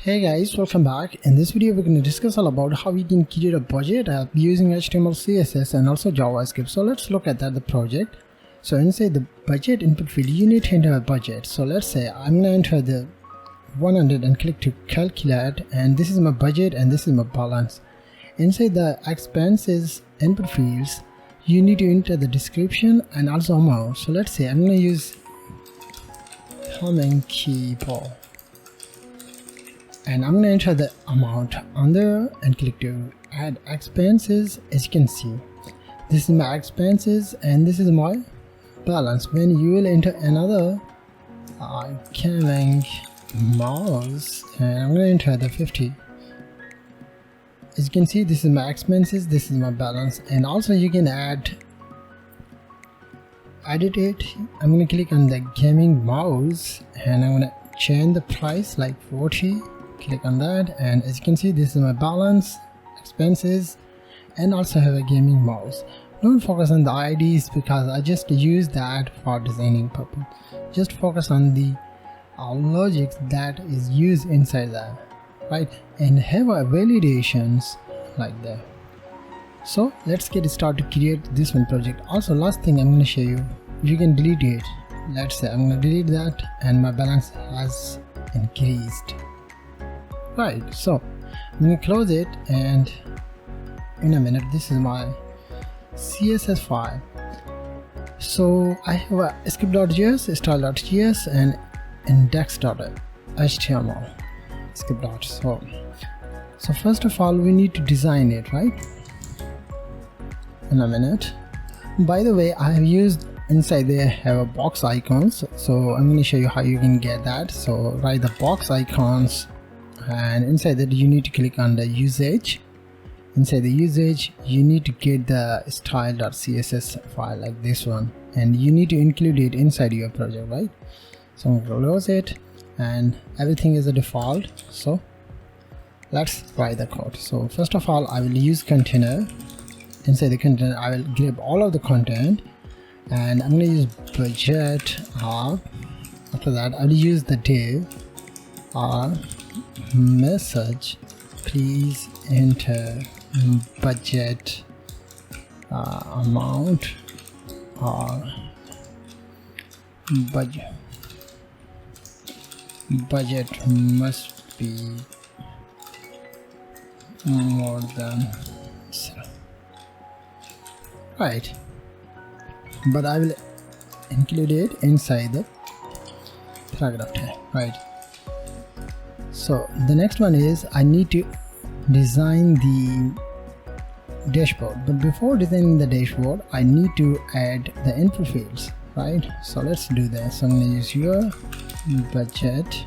Hey guys, welcome back. In this video we're going to discuss all about how we can create a budget app using HTML CSS and also JavaScript. So let's look at the project. So inside the budget input field you need to enter a budget. So let's say I'm going to enter the 100 and click to calculate, and this is my budget and this is my balance. Inside the expenses input fields you need to enter the description and also amount. So let's say I'm going to use humming keyboard, and I'm going to enter the amount on there and click to add expenses. As you can see, this is my expenses and this is my balance. When you will enter another coming mouse, and I'm going to enter the 50. As you can see, this is my expenses, this is my balance, and also you can edit it. I'm going to click on the gaming mouse and I'm going to change the price like 40. Click on that, and as you can see, this is my balance, expenses, and also have a gaming mouse. Don't focus on the IDs because I just use that for designing purpose. Just focus on the logic that is used inside that, right? And have a validations like that. So let's get started to create this one project. Also, last thing I'm going to show you, you can delete it. Let's say I'm going to delete that and my balance has increased. Right, so I'm going to close it, and in a minute this is my CSS file. So I have a script.js, style.js, and index.html script. So first of all we need to design it, right? In a minute. By the way, I have used inside there have a box icons, so I'm going to show you how you can get that. So write the box icons, and inside that you need to click on the usage. Inside the usage you need to get the style.css file like this one, and you need to include it inside your project, right? So I'm going to close it, and everything is a default. So let's write the code. So first of all I will use container. Inside the container I will grab all of the content, and I'm going to use budget app. After that I will use the div message, please enter budget amount or budget must be more than 0. Right, but I will include it inside the paragraph tag, right? So the next one is I need to design the dashboard, but before designing the dashboard I need to add the input fields, right? So let's do that. So I'm going to use your budget.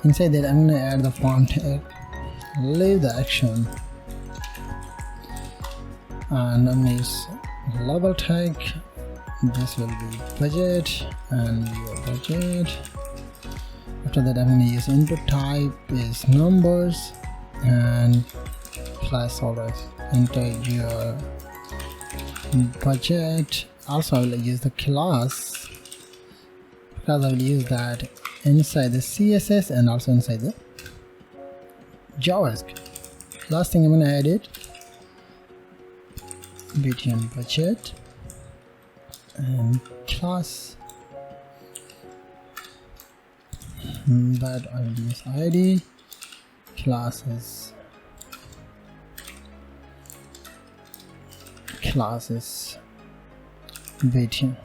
Inside that I'm going to add the font tag, leave the action, and I'm going to use label tag. This will be budget and your budget. After that I'm going to use input type is numbers, and plus always enter your budget. Also I will use the class because I will use that inside the CSS and also inside the JavaScript. Last thing I'm going to add it btn budget and class, but I will use ID, classes btn.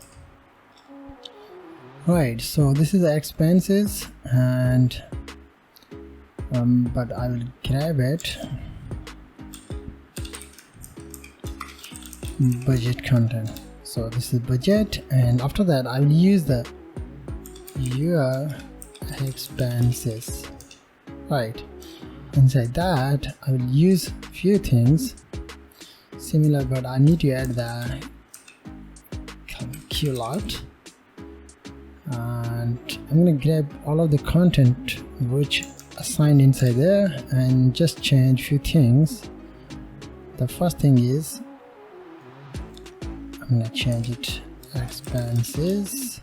Right, so this is the expenses, and but I will grab it budget content. So this is budget, and after that I will use the your expenses, right? Inside that I will use few things similar, but I need to add the calculate, and I'm going to grab all of the content which assigned inside there and just change few things. The first thing is I'm going to change it expenses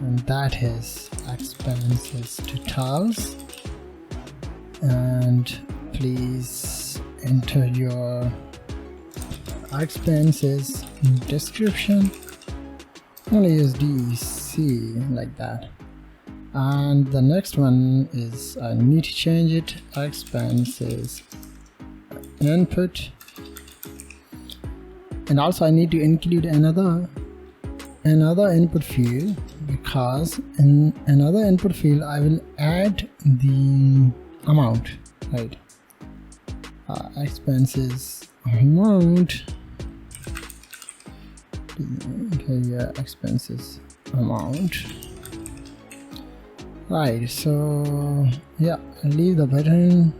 and that is expenses totals. And please enter your expenses description. I'm gonna use DC like that. And the next one is I need to change it, expenses input, and also I need to include another input field, because in another input field I will add the amount, right? Expenses amount. Okay, yeah, expenses amount. Right, so yeah, leave the button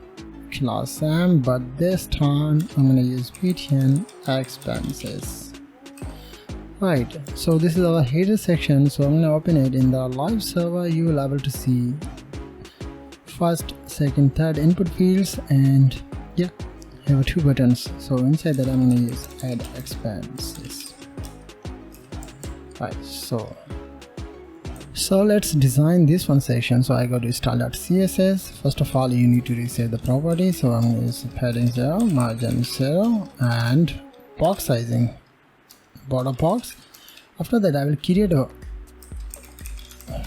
class Sam, but this time I'm gonna use btn expenses. Right, so this is our header section, so I'm gonna open it in the live server. You will be able to see first, second, third input fields, and yeah, here are two buttons. So inside that I'm gonna use add expenses. Right, so let's design this one section. So I go to style.css. First of all, you need to reset the property. So I'm going to use padding 0, margin 0, and box sizing, border box. After that, I will create a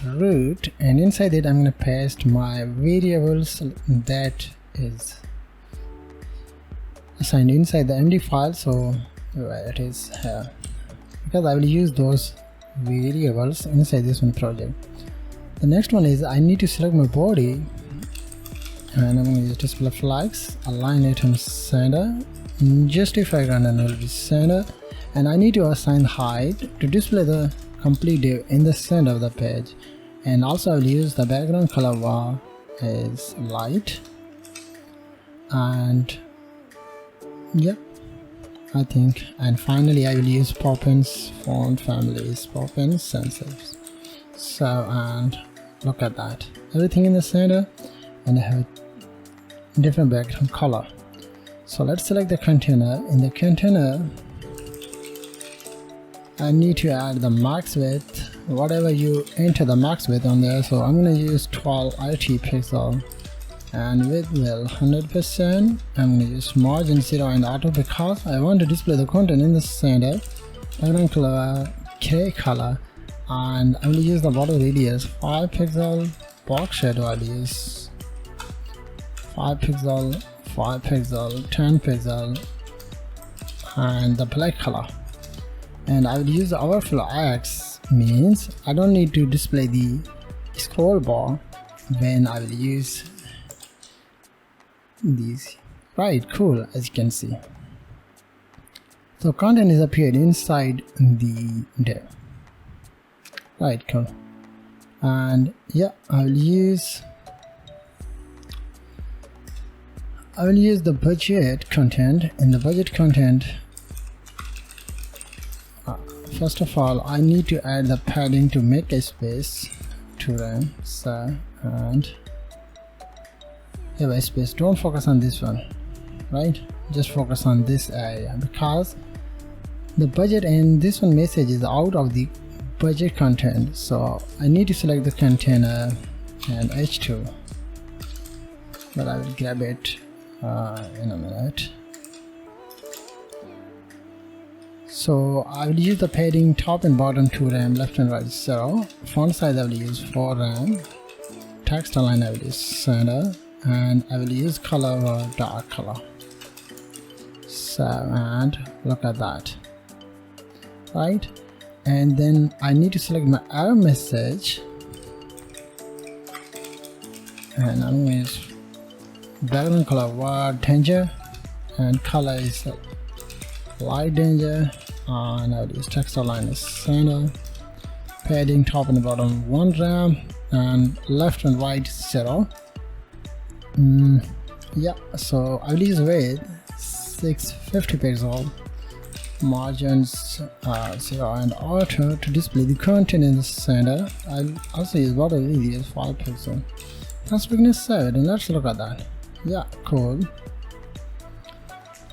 root, and inside it I'm going to paste my variables that is assigned inside the MD file. So where it is here, because I will use those variables inside this one project. The next one is I need to select my body, and I'm going to use display flags, align it in center, justify run, and it will be center. And I need to assign height to display the complete div in the center of the page. And also I will use the background color bar as light, and yep, I think. And finally I will use Poppins font families, Poppins sensors. So, and look at that, everything in the center, and I have a different background color. So let's select the container. In the container I need to add the max width, whatever you enter the max width on there. So I'm going to use 12 RT pixel, and width will 100%. I'm going to use margin 0 and auto because I want to display the content in the center. Background color gray color, and I'm going to use the border radius 5 pixel. Box shadow I'll use 5 pixel, 5 pixel, 10 pixel, and the black color. And I will use the overflow X, means I don't need to display the scroll bar when I will use these. Right, cool, as you can see. So content is appeared inside the div. Right, cool. And yeah, I will use the budget content. In the budget content, first of all I need to add the padding to make a space to run. So, and have a space, don't focus on this one, right? Just focus on this area, because the budget and this one message is out of the budget content. So I need to select the container and H2, but I will grab it in a minute. So I will use the padding top and bottom 2 rem, left and right 0. Font size I will use 4 rem. Text align I will use center, and I will use color or dark color. So, and look at that, right? And then I need to select my error message, and I'm going to use background color word danger, and color is light danger, and I will use text align as center. Padding top and bottom 1 rem, and left and right 0. Yeah, so I will use width 650 pixel, margins 0 and auto to display the content in the center. I'll also use border radius 5 pixel. That's beginning set, and let's look at that. Yeah, cool.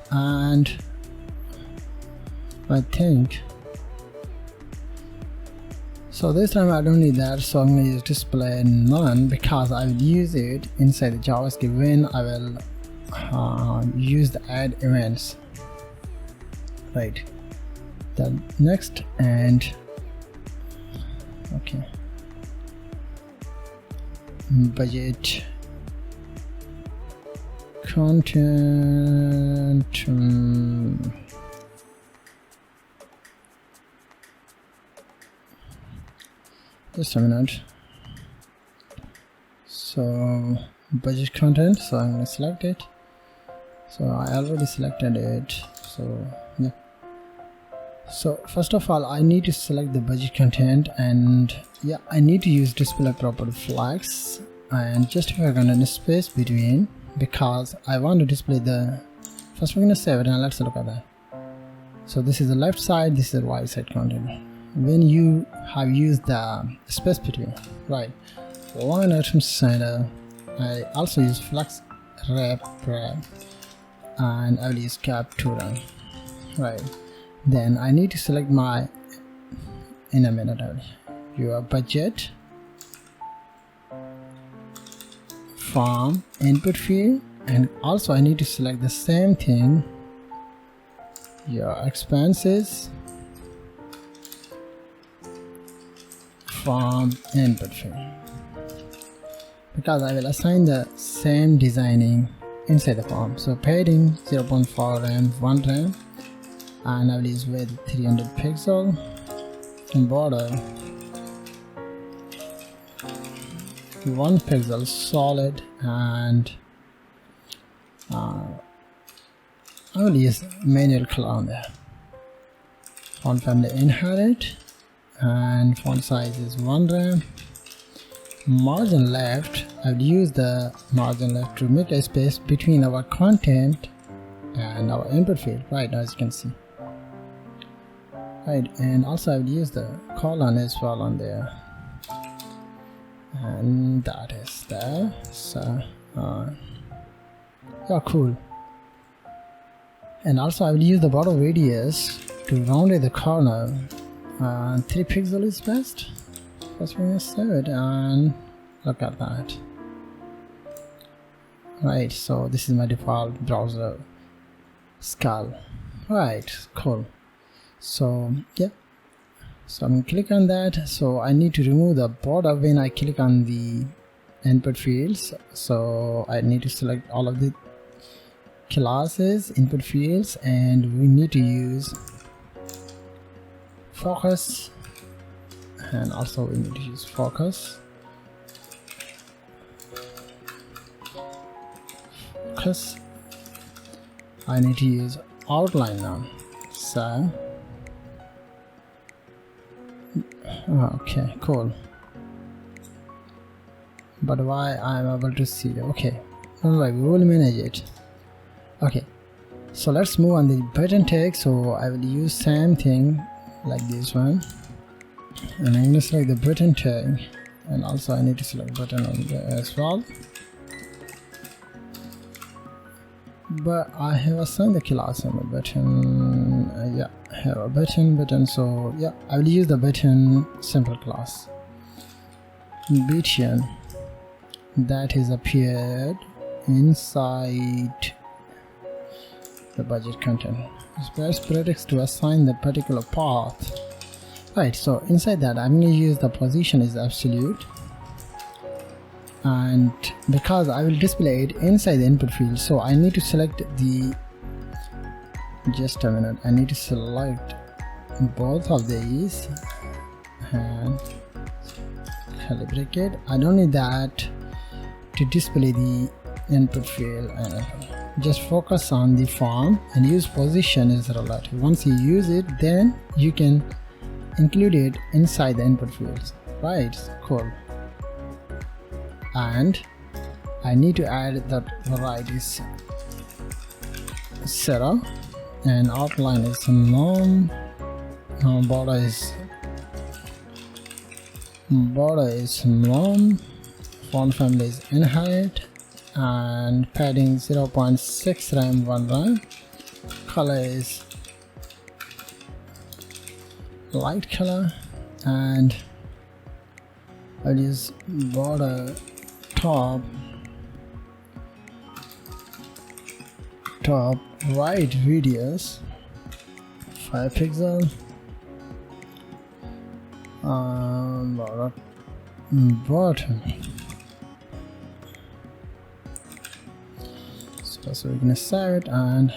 And I think So this time I don't need that, so I'm going to use display none because I will use it inside the JavaScript when I will use the add events. Right, then next, and okay, budget content, just a minute. So budget content, so I'm going to select it. So I already selected it, so yeah. So first of all I need to select the budget content, and yeah, I need to use display property flags and justify content space between, because I want to display the, first we're going to save it and let's look at that. So this is the left side, this is the right side content. When you have used the space between, right, line item center, I also use flex wrap, and I will use captura, right. Then I need to select my, in a minute, your budget from input field, and also I need to select the same thing, your expenses from input field, because I will assign the same designing inside the form. So padding 0.4 RAM, 1 RAM, and I will use width 300 pixel, and border 1 pixel solid, and I will use manual color on there. Font family inherit, and font size is 1 RAM. Margin left, I will use the margin left to make a space between our content and our input field, right, as you can see, right. And also I will use the colon as well on there, and that is there. So yeah, cool. And also I will use the border radius to round the corner, 3 pixels is best. First we're going to save it and look at that, right. So this is my default browser skull, right, cool. So yeah, so I'm going to click on that. So I need to remove the border when I click on the input fields, so I need to select all of the classes, input fields, and we need to use focus, and also we need to use focus, I need to use outline now. So okay, cool. But why I'm able to see it? Okay, alright, we will manage it. Okay, so let's move on the button tag. So I will use same thing like this one, and I'm going to select the button tag, and also I need to select button on there as well. But I have assigned the class on the button. Yeah, I have a button. So yeah, I will use the button simple class button that is appeared inside the budget content. Space predicts to assign the particular path, right. So inside that I'm going to use the position is absolute, and because I will display it inside the input field, so I need to select the, just a minute, I need to select both of these and calibrate it. I don't need that to display the input field, and just focus on the form and use position as relative. Once you use it, then you can include it inside the input fields, right, cool. And I need to add that varieties setup, and outline is none, border is none, font family is inherit, and padding 0.6 RAM, 1 RAM, color is light color, and I'll use border top right radius 5 pixel, border bottom. So we're gonna save it, and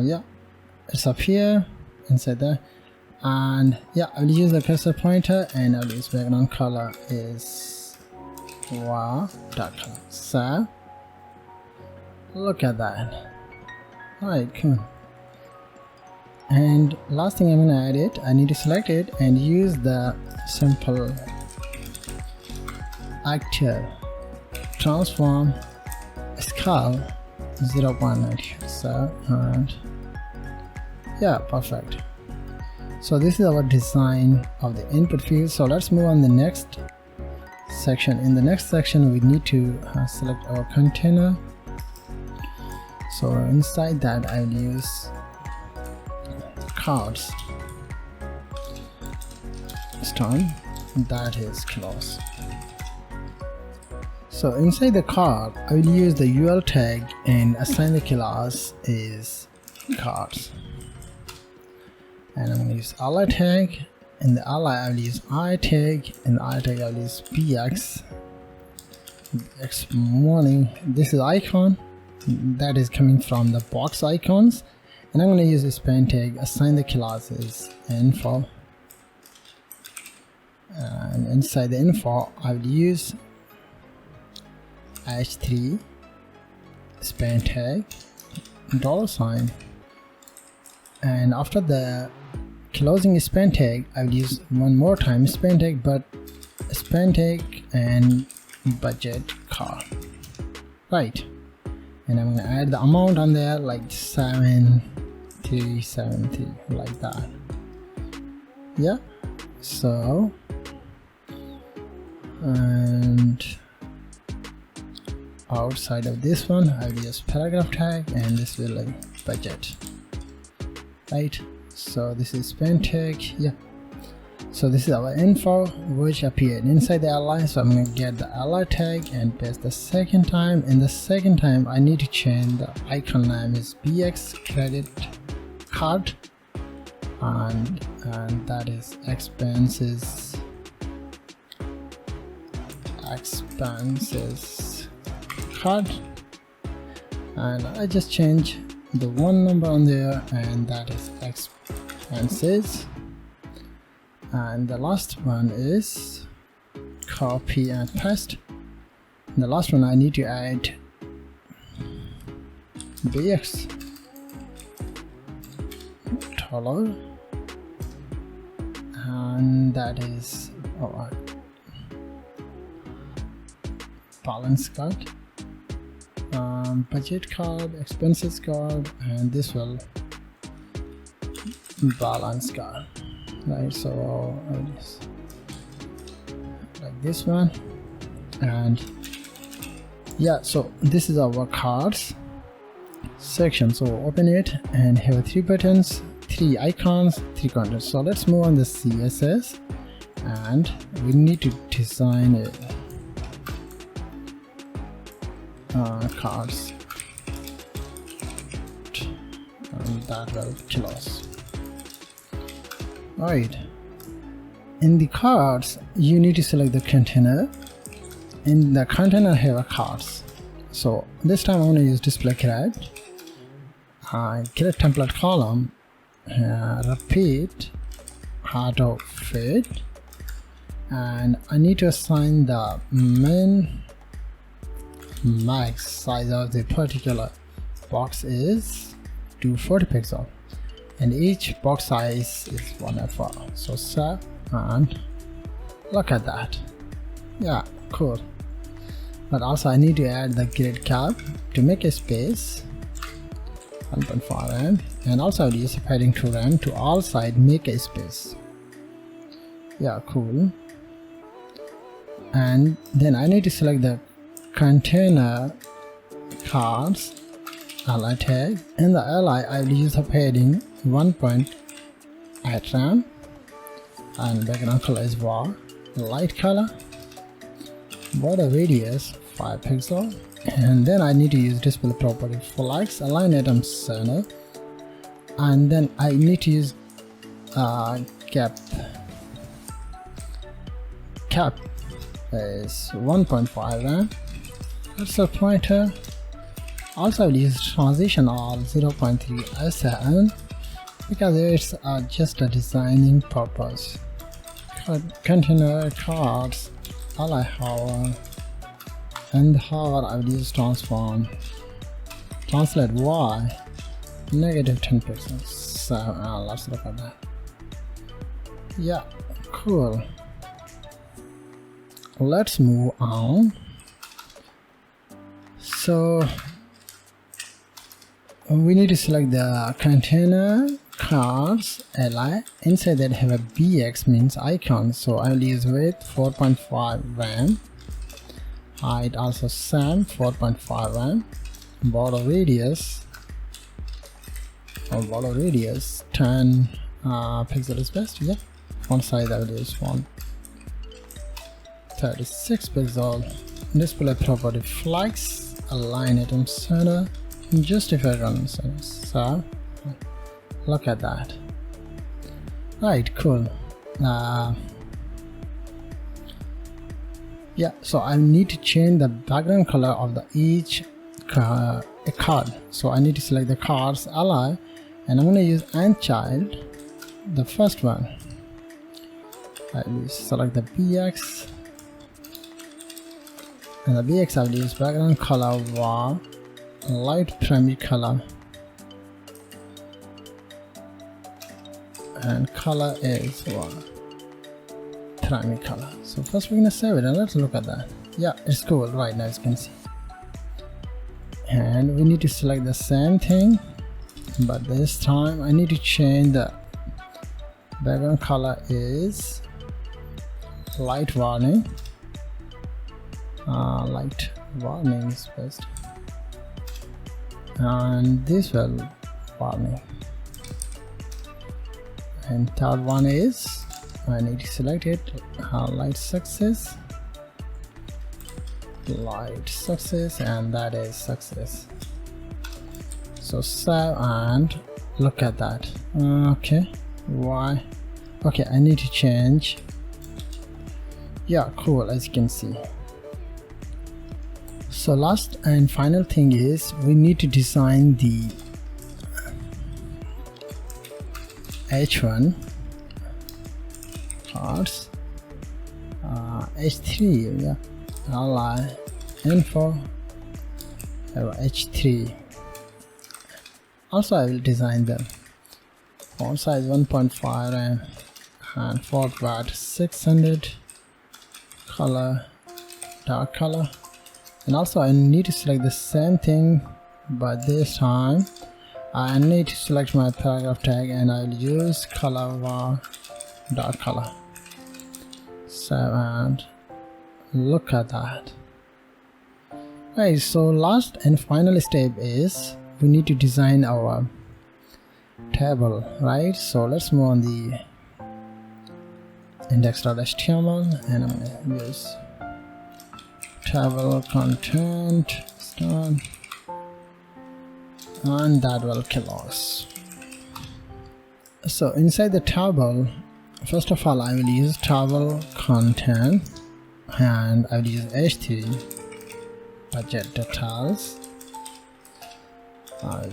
yeah, it's up here inside there. And yeah, I'll use the cursor pointer, and I'll use background color is dark color. So look at that. Alright, cool. And last thing I'm gonna add it, I need to select it and use the simple actor transform scale 0.9 here. So, and yeah, perfect. So this is our design of the input field. So let's move on the next section. In the next section we need to select our container. So inside that I'll use cards. Stone that is close. So inside the card I will use the UL tag and assign the class is cards. And I'm going to use ally tag, and the ally I will use I tag, and the I tag I will use bx morning. This is icon that is coming from the box icons, and I'm going to use the span tag, assign the classes info, and inside the info I will use h3 span tag $, and after the closing span tag I will use one more time span tag, but span tag and budget car, right? And I'm gonna add the amount on there like 7373 like that. Yeah, so and outside of this one I will use paragraph tag, and this will like budget, right? So this is span tag. Yeah, so this is our info which appeared inside the ally. So I'm going to get the ally tag and paste the second time. In the second time I need to change the icon name is bx credit card, and that is expenses card, and I just change the one number on there, and that is expenses. And the last one is copy and paste. And the last one I need to add bx $, and that is balance card, budget card, expenses card, and this will balance card, right? So like this one, and yeah, so this is our cards section. So open it and have 3 buttons, 3 icons, 3 content. So let's move on the CSS, and we need to design it. Cards, and that will close. Alright, in the cards you need to select the container. In the container have a cards. So this time I'm going to use display create, create template column, repeat auto fit, and I need to assign the max size of the particular box is 240 pixel, and each box size is 1f4. So save, and look at that. Yeah, cool. But also I need to add the grid cap to make a space 1.4 m, and also I'll use a padding 2 m to all side make a space. Yeah, cool. And then I need to select the container cards ally tag. In the ally I will use a padding 1.8 m, and background color is light color, border radius 5 pixel, and then I need to use display property flex align item center, and then I need to use cap is 1.5 RAM, cursor pointer. Also I will use transition all 0.3 S7 because it's just a designing purpose. Container cards ally hover, and hover I will use transform translate y negative 10 pixels. So let's look at that. Yeah, cool. Let's move on. So we need to select the container cards li. Inside that have a bx means icon, so I will use width 4.5 RAM, height also same 4.5 RAM, border radius 10 pixel is best. Yeah, font size I will use 136 pixel, display property flex align item center, justify run center. So look at that. Right, cool. Yeah, so I need to change the background color of the each card. So I need to select the cards ally, and I'm going to use ant child, the first one. I will select the bx, and the bx I will use background color var light primary color, and color is primary color. So first we're gonna save it and let's look at that. Yeah, it's cool right now, as you can see. And we need to select the same thing, but this time I need to change the background color is light warning. Light warning is best, and this will warning. And third one is I need to select it light success, and that is success. So save and look at that. Okay, why? Okay, I need to change. Yeah, cool, as you can see. So last and final thing is we need to design the H1 cards, H3, yeah, ally info H3. Also I will design them. Font size 1.5 RAM and font weight 600, color dark color. And also I need to select the same thing, but this time I need to select my paragraph tag and I will use color var dark color. So and look at that. Right, so last and final step is we need to design our table, right? So let's move on the index.html and I'm going to use table content start, and that will kill us. So inside the table, first of all I will use table content and I will use h3 budget details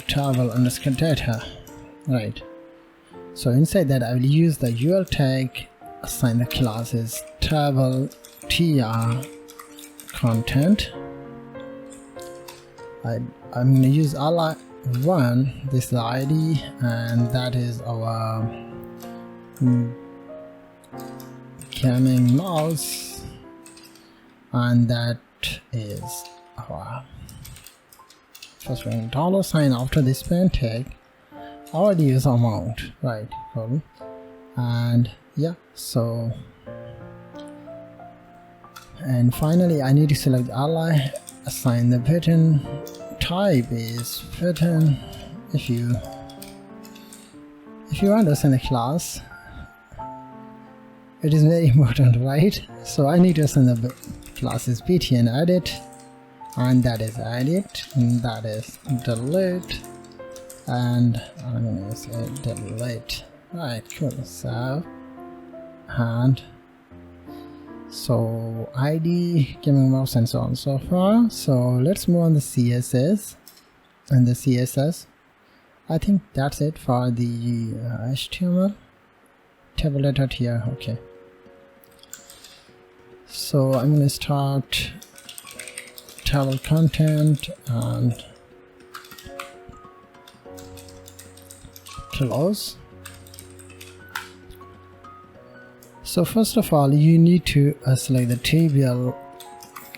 table underscore data, right? So inside that I will use the UL tag, assign the classes table tr content. I'm going to use ally1, this is the ID, and that is our gaming mouse, and that is our first one dollar sign after this pen tag, our use amount, right? Cool. And yeah, so and finally I need to select ally, assign the button type is button. If you understand the class, it is very important, right? So I need to assign the plus is btn edit, and that is edit, and that is delete, and I'm gonna say delete. Right, cool. So and so id, gaming mouse, and so on and so forth. So let's move on the css. And the css, I think that's it for the html table layout here. Okay, so I'm going to start table content and close. So first of all, you need to select the table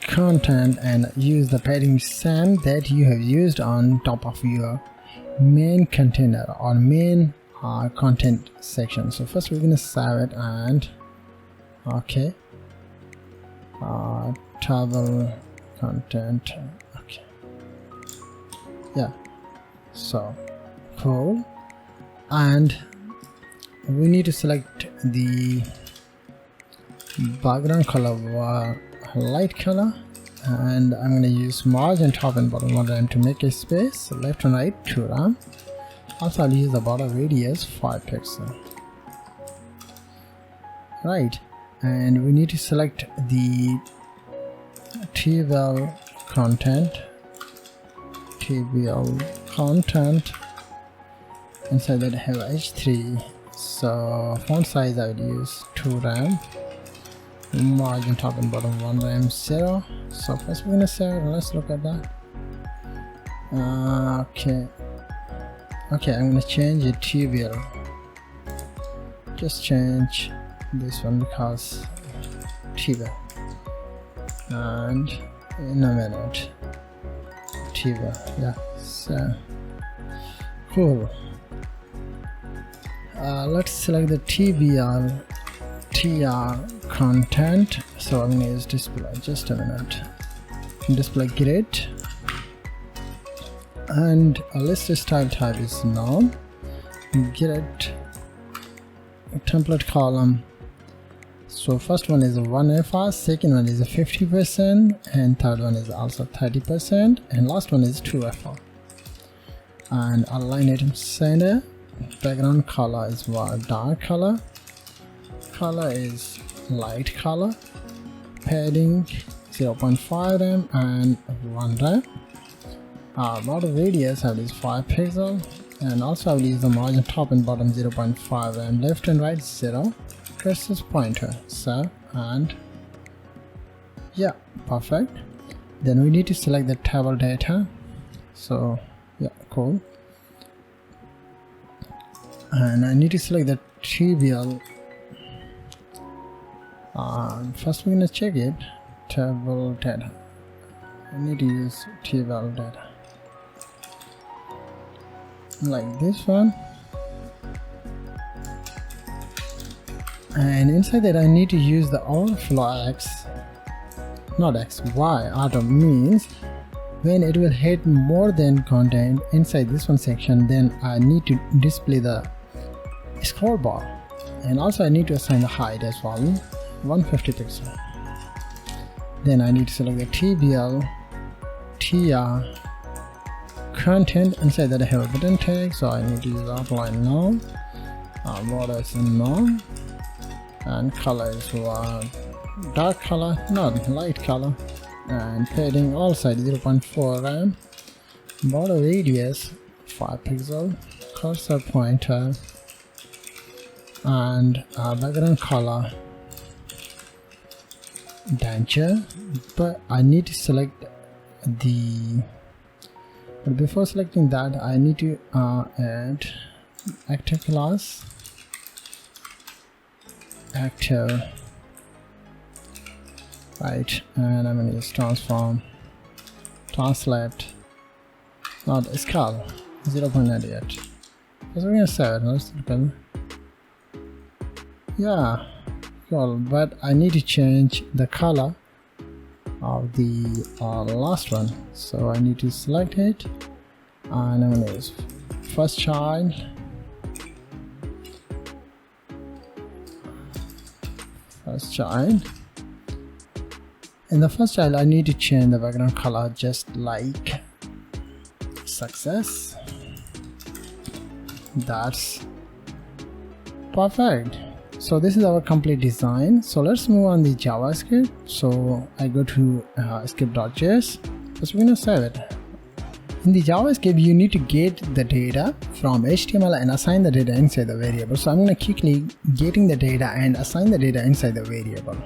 content and use the padding same that you have used on top of your main container or main content section. So first we're going to save it, and okay, table content. Okay, yeah, so cool. And we need to select the background color light color, and I'm going to use margin top and bottom one rem to make a space. So left and right 2 rem. Also I'll use the border radius 5 pixel. Right, and we need to select the table content, inside that I have h3. So font size I would use 2 rem, margin top and bottom 1 rem 0. So first we're gonna say, let's look at that. Okay, I'm gonna change it table. Just change this one because table, and in a minute table. Yeah, so cool. Let's select the tr content. So I'm gonna use display. Just a minute. Display grid, and list style type is none. Grid template column. So first one is 1FR, second one is 50%, and third one is also 30%, and last one is 2FR. And align item center. Background color is dark color. Color is light color. Padding 0.5 rem and 1 rem. Border radius I will use 5 pixel, and also I will use the margin top and bottom 0.5 rem. Left and right 0. Cursor pointer. So, and yeah, perfect. Then we need to select the table data. So yeah, cool. And I need to select the table. First we're gonna check it. Table data. I need to use table data like this one, and inside that I need to use the overflow x, not x, y. Auto means when it will hit more than content inside this one section, then I need to display the scroll bar, and also I need to assign the height as well, 150 pixel. Then I need to select the tbl tr content. Inside that I have a button tag, so I need to use outline now. Border is none, and color is dark color, not light color, and padding all sides 0.4 rem. Border radius 5 pixel. Cursor pointer, and background color denture. But I need to select the, but before selecting that I need to add active class, active, right, and I'm going to use transform, translate, not scale 0.98. So we're going to save it. Let's look at it. Yeah, cool, but I need to change the color of the last one, so I need to select it, and I'm going to use first child, In the first style, I need to change the background color just like success. That's perfect. So this is our complete design. So let's move on the JavaScript. So I go to script.js. First we're gonna save it. In the JavaScript, you need to get the data from HTML and assign the data inside the variable. So I'm gonna quickly getting the data and assign the data inside the variable.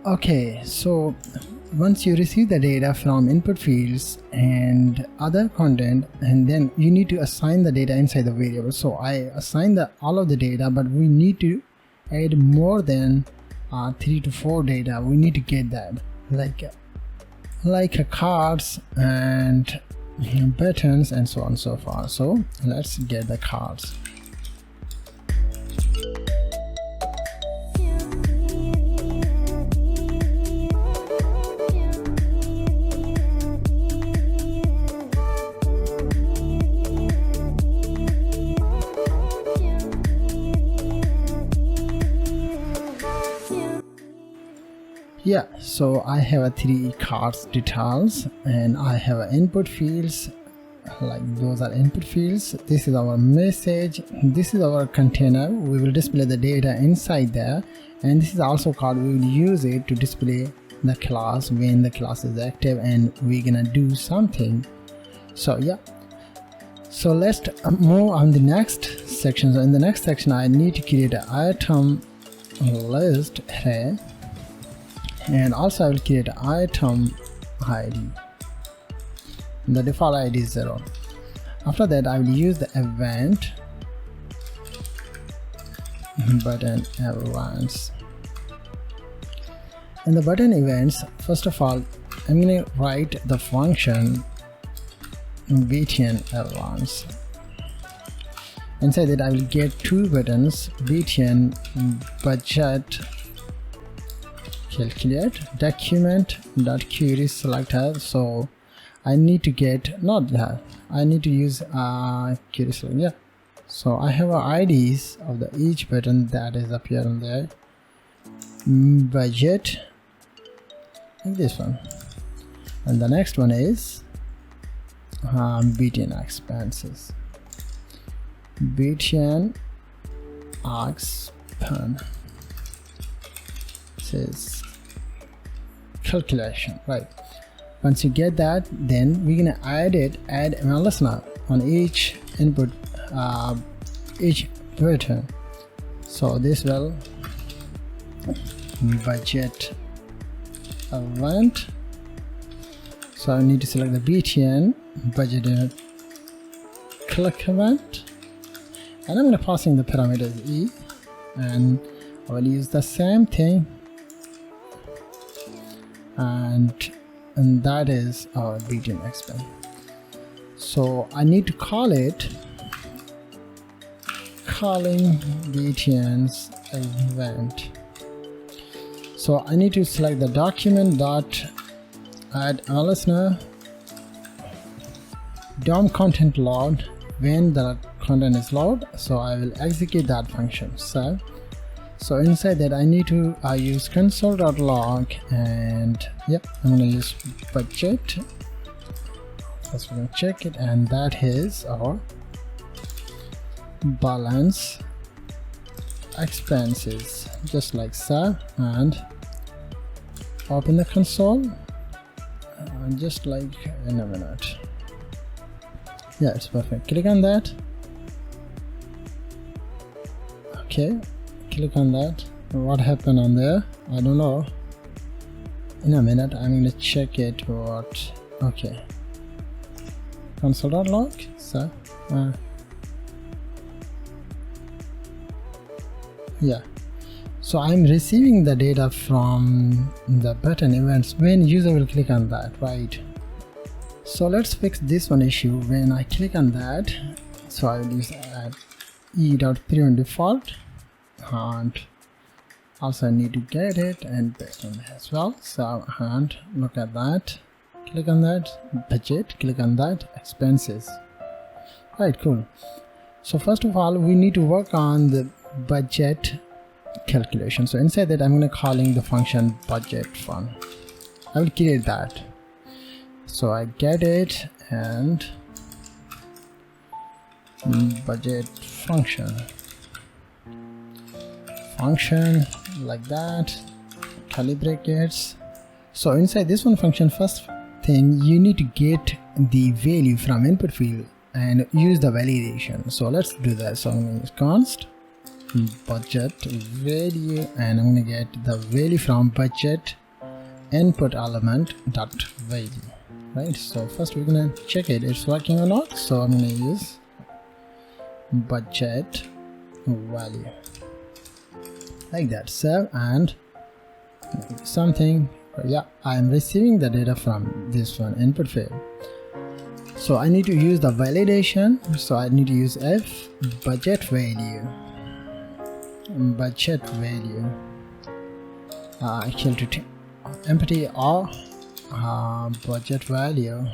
Okay, so once you receive the data from input fields and other content, and then you need to assign the data inside the variable. So I assign all of the data, but we need to add more than 3 to 4 data. We need to get that like cards and buttons and so on and so forth. So let's get the cards. Yeah, so I have 3 cards details, and I have input fields, like those are input fields. This is our message, this is our container. We will display the data inside there, and this is also called, we will use it to display the class when the class is active and we're gonna do something. So yeah, so let's move on the next section. So in the next section, I need to create an item list array, and also I will create an item ID. The default ID is 0. After that, I will use the event button events. In the button events, first of all, I'm going to write the function btn events. Inside that, I will get 2 buttons, btn budget calculate document.query selector. So I need to get, not that, I need to use query select. Yeah, so I have IDs of each button that is appearing there. Budget, like this one, and the next one is btn expenses, btn expense says calculation, right? Once you get that, then we're gonna add ML listener on each input, each button. So this will budget event. So I need to select the btn budgeted click event, and I'm gonna pass in the parameters e, and I will use the same thing, and that is our btn expense. So I need to call it calling btn's event. So I need to select the document dot add listener DOM content load when the content is loaded. So I will execute that function. So inside that, I need to use console.log, and yep, I'm gonna use budget First we're going to check it, and that is our balance expenses, just like so, and open the console, just like in a minute. Yeah, it's perfect. Click on that. Okay, click on that. What happened on there, I don't know. In a minute I'm going to check it. What? Okay, console.log. So yeah, so I'm receiving the data from the button events when user will click on that, right? So let's fix this one issue. When I click on that, so I will use e.prevent default, and also I need to get it and based on that as well. So, and look at that, click on that, budget, click on that, expenses. Right, cool. So first of all, we need to work on the budget calculation. So inside that, I'm going to calling the function budget fund. I will create that. So I get it and budget function like that, curly brackets. So inside this one function, first thing you need to get the value from input field and use the validation. So let's do that. So I'm going to use const budget value, and I'm going to get the value from budget input element dot value. Right, so first we're gonna check it's working or not. So I'm gonna use budget value like that. So, and something, yeah, I'm receiving the data from this one input field. So I need to use the validation. So I need to use f budget value equal to empty or budget value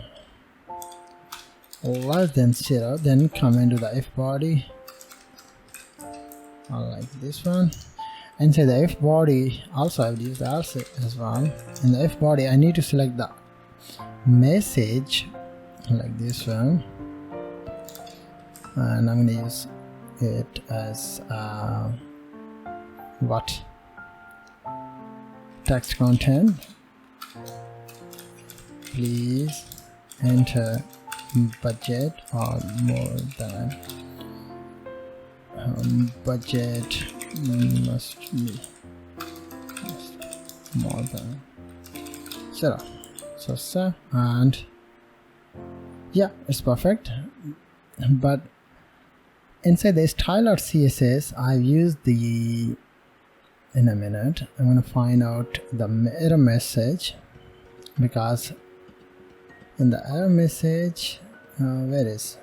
less than 0, then come into the if body like this one. Inside the if body also I will use the else as well. In the if body I need to select the message like this one, and I'm going to use it as what text content. Please enter budget or more than budget must be more than 0. So and yeah, it's perfect. But inside the style.css I've used the, in a minute I'm going to find out the error message, because in the error message where is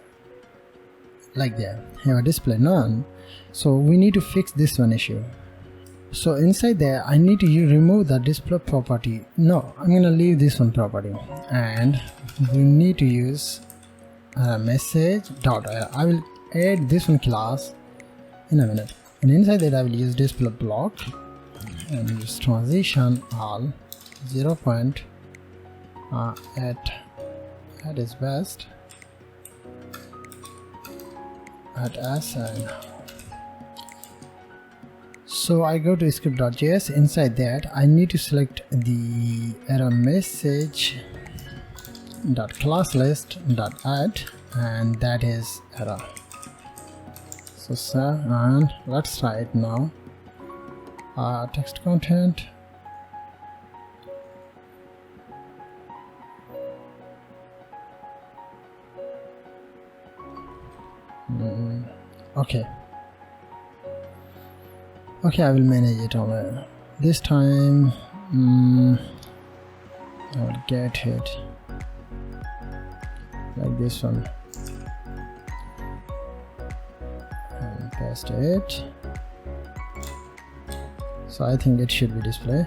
like there, here display none. So we need to fix this one issue. So inside there I need to remove the display property. No, I'm gonna leave this one property, and we need to use message dot error. I will add this one class in a minute, and inside that I will use display block and use transition all 0 point at its best at SN. So I go to script.js. Inside that I need to select the error message dot class list dot add, and that is error. So and let's try it now. Text content, okay, I will manage it on this time. I will get it like this one and paste it. So I think it should be display.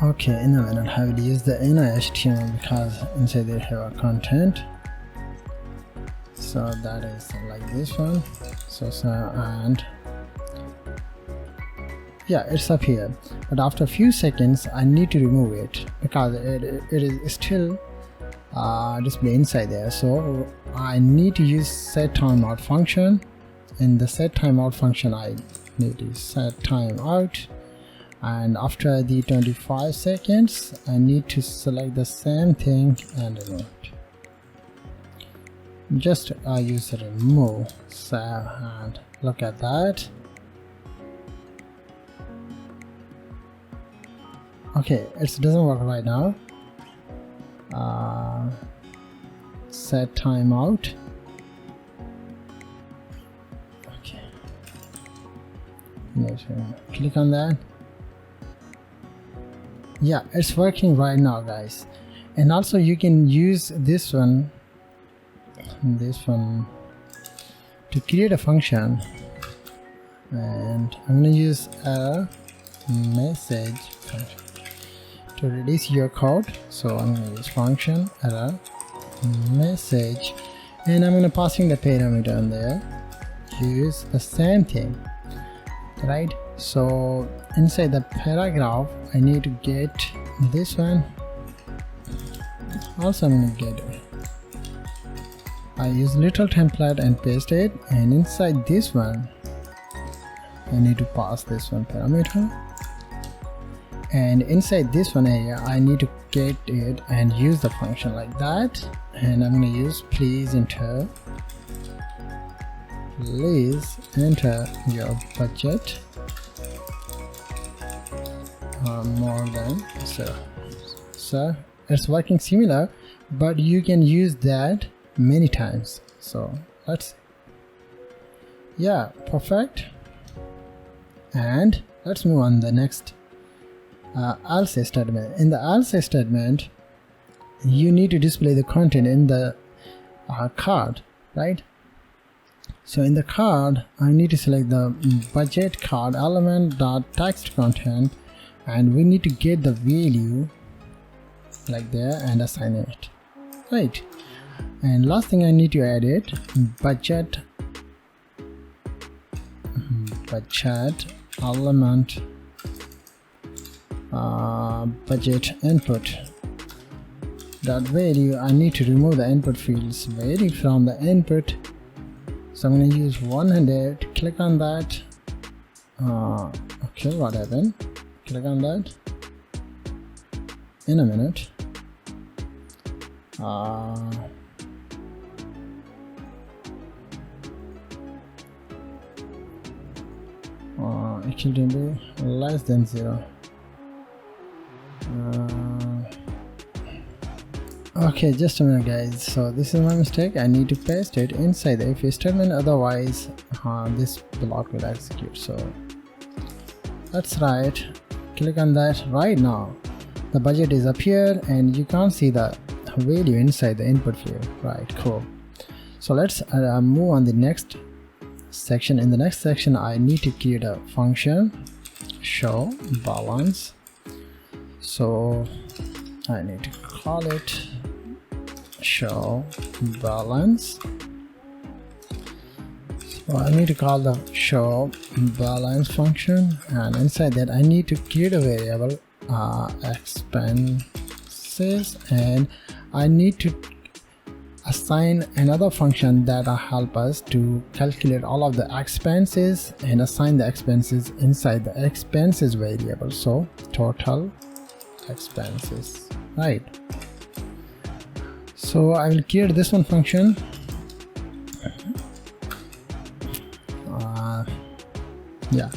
Okay, in a minute I will use the inner HTML because inside they have a content. So that is like this one. So and yeah, it's up here, but after a few seconds I need to remove it because it is still display inside there. So I need to use set timeout function. In the set timeout function I need to set timeout, and after the 25 seconds I need to select the same thing and remove it. Just use remove. So, and look at that. Okay, it doesn't work right now. Set timeout. Okay, click on that. Yeah, it's working right now, guys. And also you can use this one to create a function, and I'm going to use a message function to reduce your code. So I'm going to use function error message, and I'm going to passing the parameter on there. Use the same thing, right? So inside the paragraph I need to get this one. Also I'm going to get it. I use little template and paste it, and inside this one I need to pass this one parameter, and inside this one area I need to get it and use the function like that. And I'm going to use please enter your budget more than so it's working similar, but you can use that many times. So let's, yeah, perfect. And let's move on the next else statement. In the else statement you need to display the content in the card, right? So in the card I need to select the budget card element dot text content, and we need to get the value like there and assign it, right? And last thing I need to add it budget element budget input dot value. I need to remove the input fields value from the input, so I'm going to use 100. Click on that. Okay, what happened? Click on that in a minute. Equal to less than 0. Okay, just a minute, guys. So this is my mistake. I need to paste it inside the if statement, otherwise this block will execute. So let's write, click on that. Right now the budget is up here and you can't see the value inside the input field, right? Cool. So let's move on the next section. In the next section I need to create a function show balance. So I need to call it show balance. So I need to call the show balance function, and inside that I need to create a variable expenses, and I need to assign another function that will help us to calculate all of the expenses and assign the expenses inside the expenses variable. So total expenses, right? So I will create this one function. Yeah,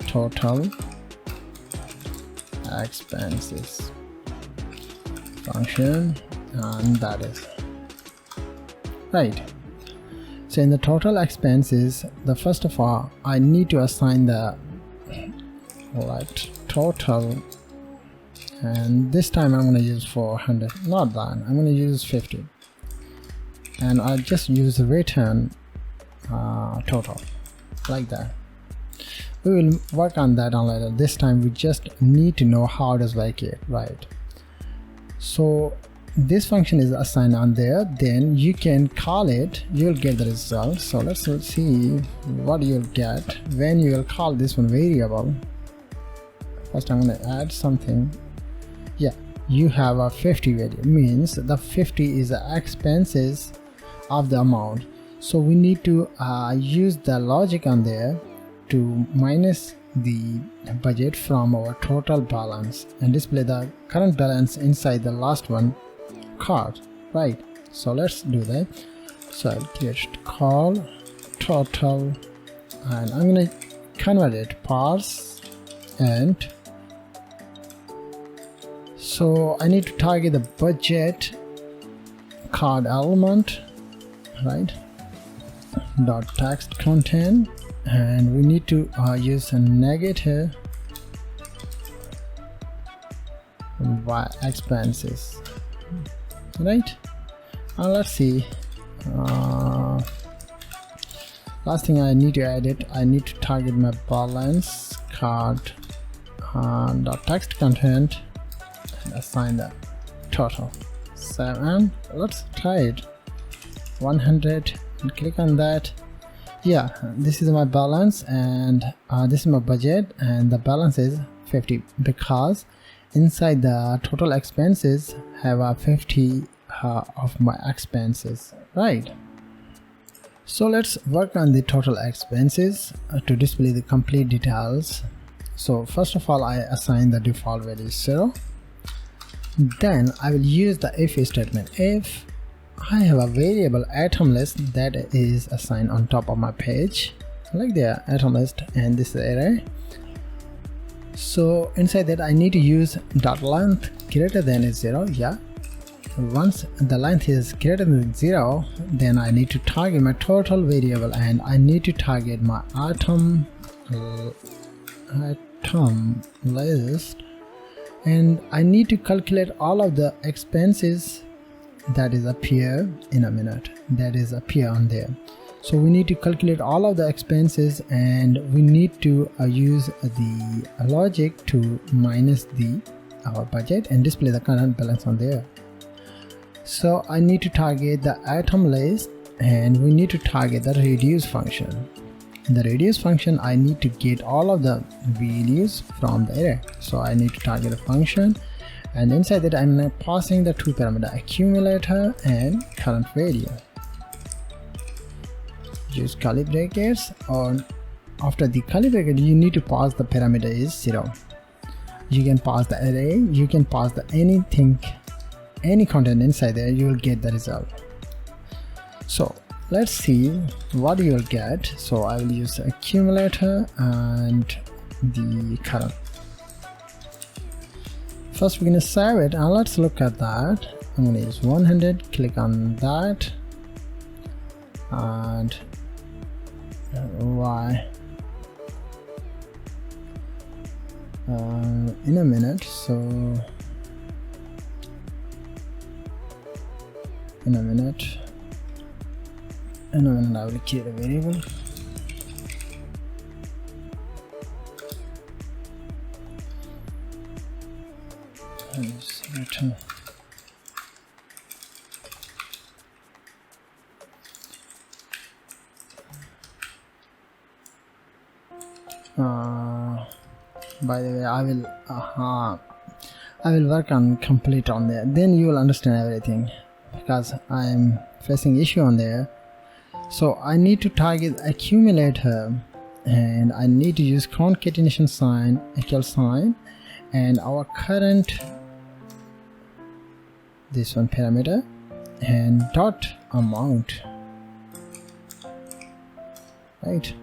total expenses function, and that is right. So in the total expenses, the first of all I need to assign the total, and this time I'm going to use 400, not that, I'm going to use 50, and I just use return total like that. We will work on that on later. This time we just need to know how does work it, right? So this function is assigned on there, then you can call it, you'll get the result. So let's see what you'll get when you will call this one variable. First I'm going to add something. Yeah, you have a 50 value, means the 50 is the expenses of the amount. So we need to use the logic on there to minus the budget from our total balance and display the current balance inside the last one card, right? So let's do that. So I'll create call total and I'm gonna convert it parse, and so I need to target the budget card element, right? Dot text content, and we need to use a negative y expenses, right? Let's see. Last thing I need to edit, I need to target my balance card dot text content and assign the total 7. Let's try it. 100 and click on that. Yeah, this is my balance and this is my budget, and the balance is 50 because inside the total expenses have a 50 of my expenses, right? So let's work on the total expenses to display the complete details. So first of all, I assign the default value 0. Then I will use the if statement. If I have a variable item list that is assigned on top of my page, like the item list, and this is array. So inside that I need to use dot length greater than is 0. Yeah, once the length is greater than 0, then I need to target my total variable and I need to target my item list, and I need to calculate all of the expenses that is appear in a minute, that is appear on there. So we need to calculate all of the expenses and we need to use the logic to minus our budget and display the current balance on there. So I need to target the item list and we need to target the reduce function. In the reduce function I need to get all of the values from the array. So I need to target a function, and inside that I'm passing the two parameter accumulator and current value. Use curly brackets, or after the curly bracket you need to pass the parameter is 0. You can pass the array, you can pass the anything, any content inside there, you will get the result. So let's see what you will get. So I will use the accumulator and the current. First we're gonna save it and let's look at that. I'm gonna use 100, click on that, and y in a minute. So in a minute I will create a variable. Return. By the way, I will work on complete on there, then you will understand everything, because I am facing issue on there. So I need to target accumulator and I need to use concatenation sign, equal sign, and our current, this one parameter, and dot amount, right?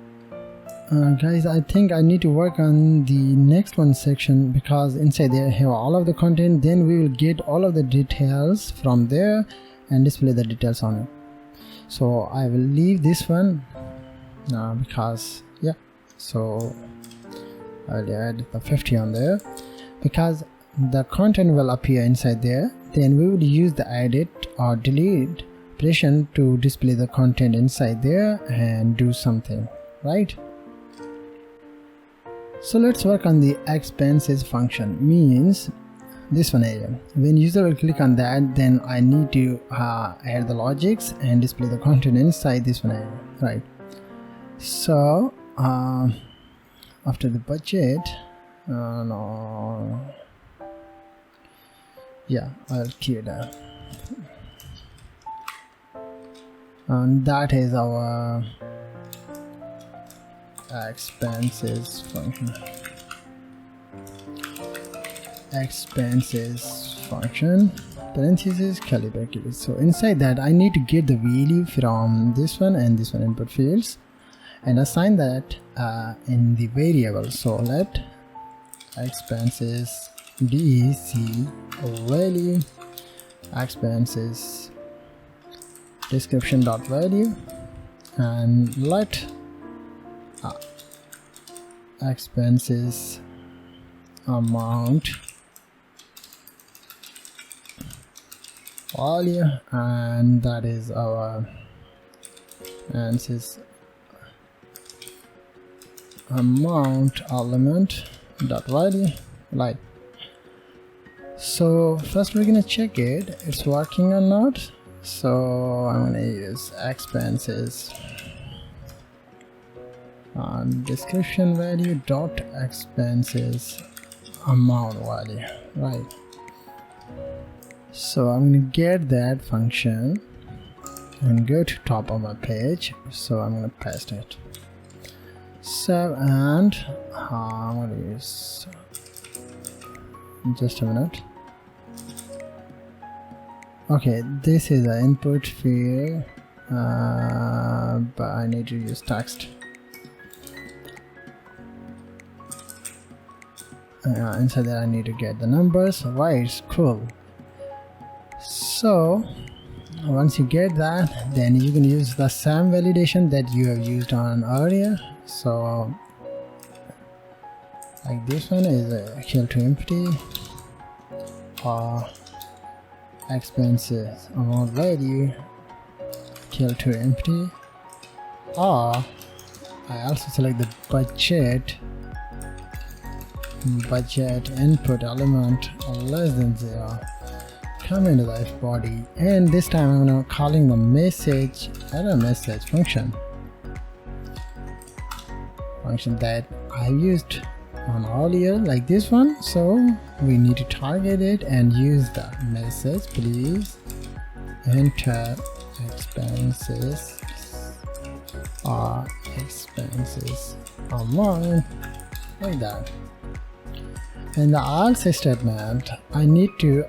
Guys, I think I need to work on the next one section, because inside there I have all of the content, then we will get all of the details from there and display the details on it. So I will leave this one because yeah, so I will add the 50 on there because the content will appear inside there. Then we will use the edit or delete operation to display the content inside there and do something, right? So let's work on the expenses function. Means this one area, when user will click on that, then I need to add the logics and display the content inside this one area, right? So after the budget, No, yeah, I'll clear that. And that is our expenses function. Expenses function, parentheses, curly bracket. So inside that I need to get the value from this one and this one input fields and assign that in the variable. So let expenses dec value expenses description dot value and let expenses amount value, and that is our expenses amount element dot value. Like, so first we're gonna check it's working or not. So I'm gonna use expenses description value dot expenses amount value, right? So I'm gonna get that function and go to top of my page. So I'm gonna paste it. So and I'm gonna use just a minute. Okay, this is the input field, but I need to use text. Inside that I need to get the numbers. Right, cool. So once you get that, then you can use the same validation that you have used on earlier. So like this one is equal to empty or expenses amount value equal to empty, or I also select the budget input element less than 0, come into the if body, and this time I'm now calling the message error message function that I used on earlier, like this one. So we need to target it and use the message, please enter expenses or expenses amount, like that. In the else statement I need to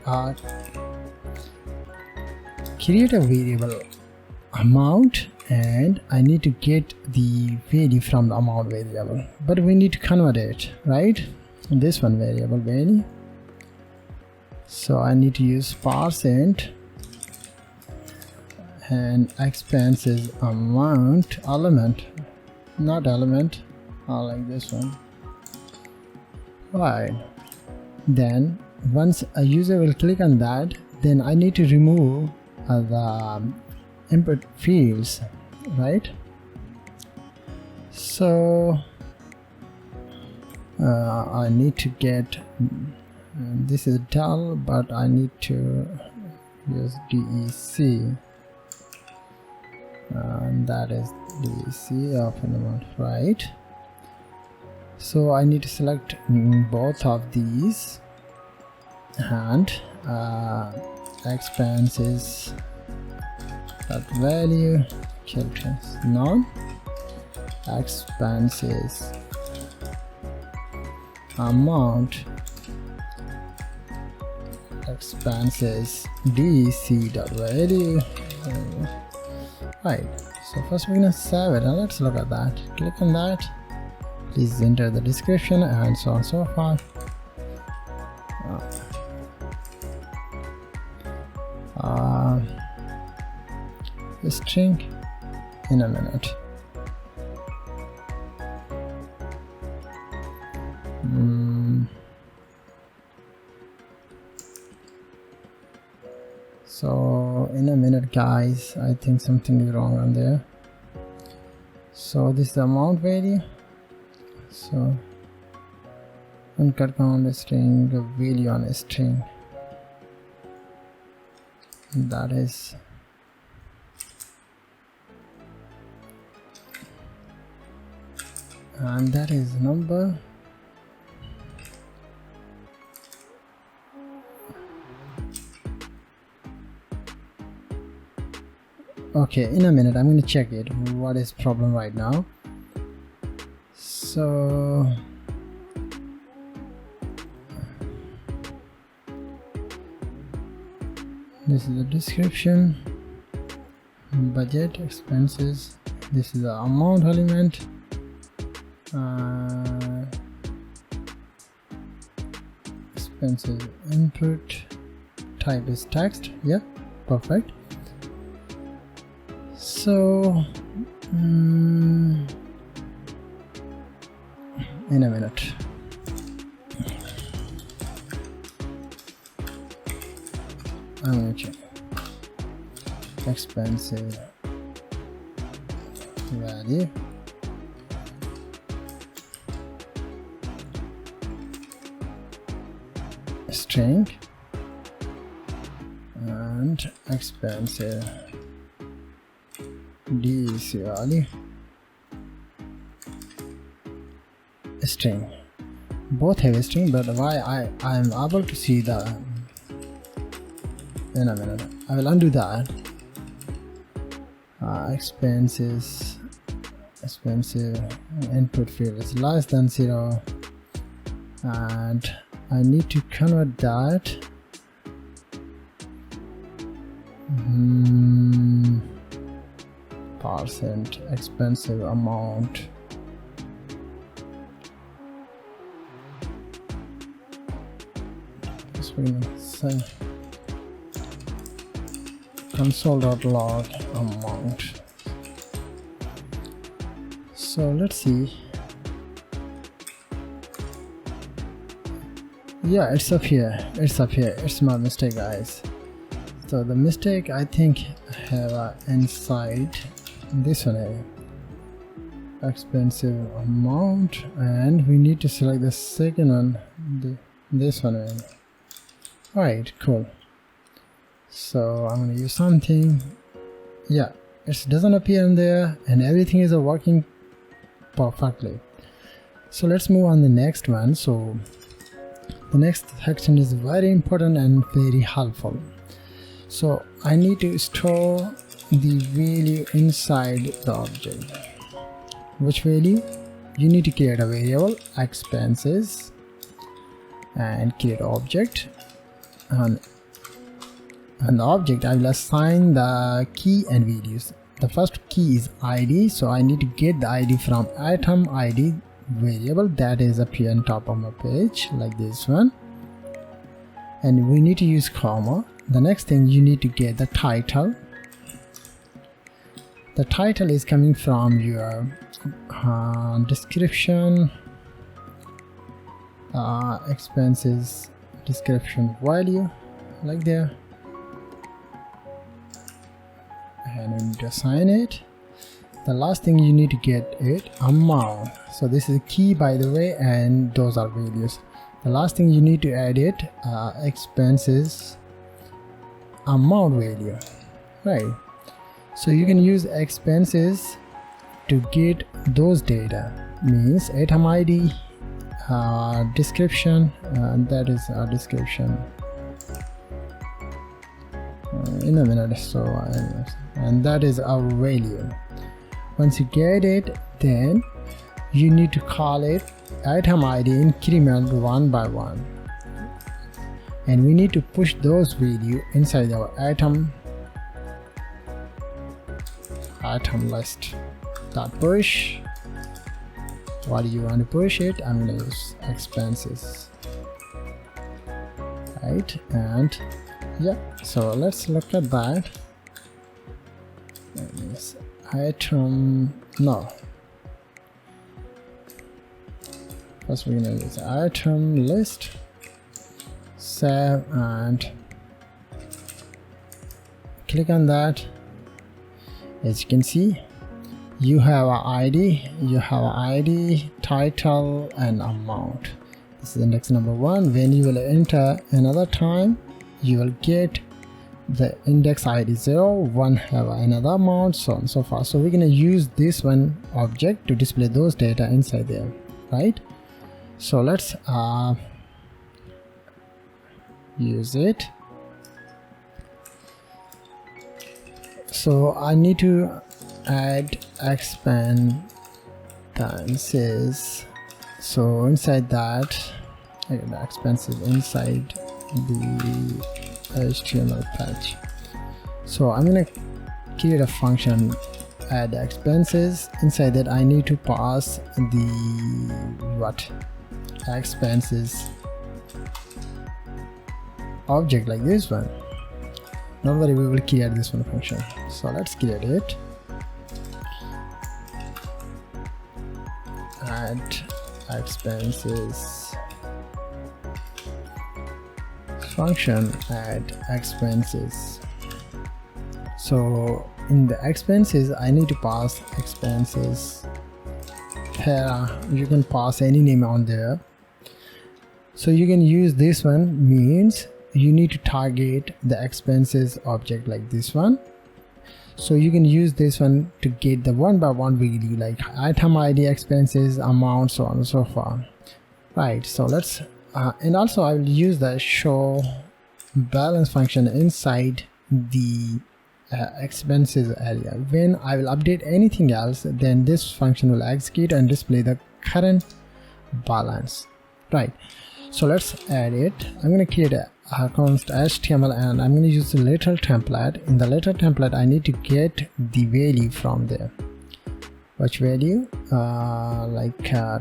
create a variable amount and I need to get the value from the amount variable, but we need to convert it, right? This one variable value. So I need to use %, and expenses amount element, not element, like this one, right? Then once a user will click on that, then I need to remove the input fields, right? So I need to get this is dull, but I need to use DEC, and that is DEC of an amount, right? So I need to select both of these, and expenses that value equal to none, expenses amount expenses DEC dot value, right? So first we're gonna save it, and let's look at that. Click on that, please enter the description and so on and so forth. String in a minute. So in a minute, guys, I think something is wrong on there. So this is the amount value. So uncut on a string, the value on a string, that is number, Okay, in a minute I'm going to check it what is problem right now. So this is the description, budget, expenses, this is the amount element, expenses input, type is text. Yeah, perfect. So in a minute. I'm gonna check expensive value, string, and expensive DC value, string. Both have a string, but why I am able to see the, in a minute I will undo that. Expenses, expensive input field is less than 0, and I need to convert that percent expensive amount. This will say console.log amount. So let's see. Yeah, it's up here. It's my mistake, guys. So the mistake I think have inside this one area, expensive amount, and we need to select the second one, this one area. Alright, cool. So I'm going to use something. Yeah, it doesn't appear in there, and everything is working perfectly. So let's move on the next one. So the next section is very important and very helpful. So I need to store the value inside the object. Which value? You need to create a variable expenses and create object, and the object I will assign the key and values. The first key is ID, so I need to get the ID from item ID variable that is up here on top of my page, like this one, and we need to use comma. The next thing, you need to get the title. The title is coming from your description, expenses description value, like there, and we need to assign it. The last thing you need to get it amount. So this is a key, by the way, and those are values. The last thing you need to add it expenses amount value, right? So you can use expenses to get those data, means item ID, description, that is our description. In a minute, so and that is our value. Once you get it, then you need to call it item ID increment one by one, and we need to push those values inside our item list. Dot push. What do you want to push it? I'm going to use expenses, right? And yeah, so let's look at that. Item, no, first we're going to use item list, save, and click on that. As you can see, you have an ID, title, and amount. This is index number 1. When you will enter another time, you will get the index ID 0, 1 have another amount, so on and so forth. So we're going to use this one object to display those data inside there, right? So let's use it. So I need to add expenses. So inside that, I get the expenses inside the HTML page. So I'm gonna create a function add expenses. Inside that I need to pass the expenses object like this one. Don't worry, we will create this one function. So let's create it. Add expenses function add expenses. So in the expenses I need to pass expenses para. You can pass any name on there. So you can use this one, means you need to target the expenses object like this one. So you can use this one to get the one by one value like item ID, expenses, amount, so on and so forth. Right, so let's and also I will use the show balance function inside the expenses area. When I will update anything else, then this function will execute and display the current balance. Right, so let's add it. I'm going to create a const HTML and I'm going to use the letter template. In the letter template I need to get the value from there. Which value?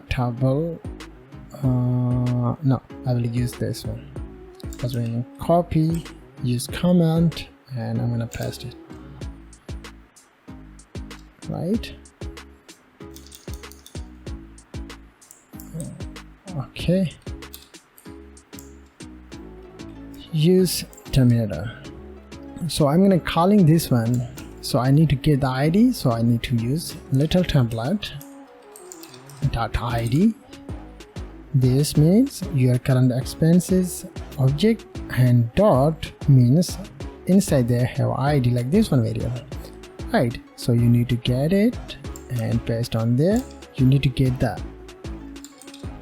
Table. No, I will use this one, because when you copy, use comment, and I'm gonna paste it. Right. Okay. Use terminator. So I'm gonna calling this one. So I need to get the ID. So I need to use little template dot ID. This means your current expenses object, and dot means inside there have ID like this one variable. Right, so you need to get it and paste on there. You need to get the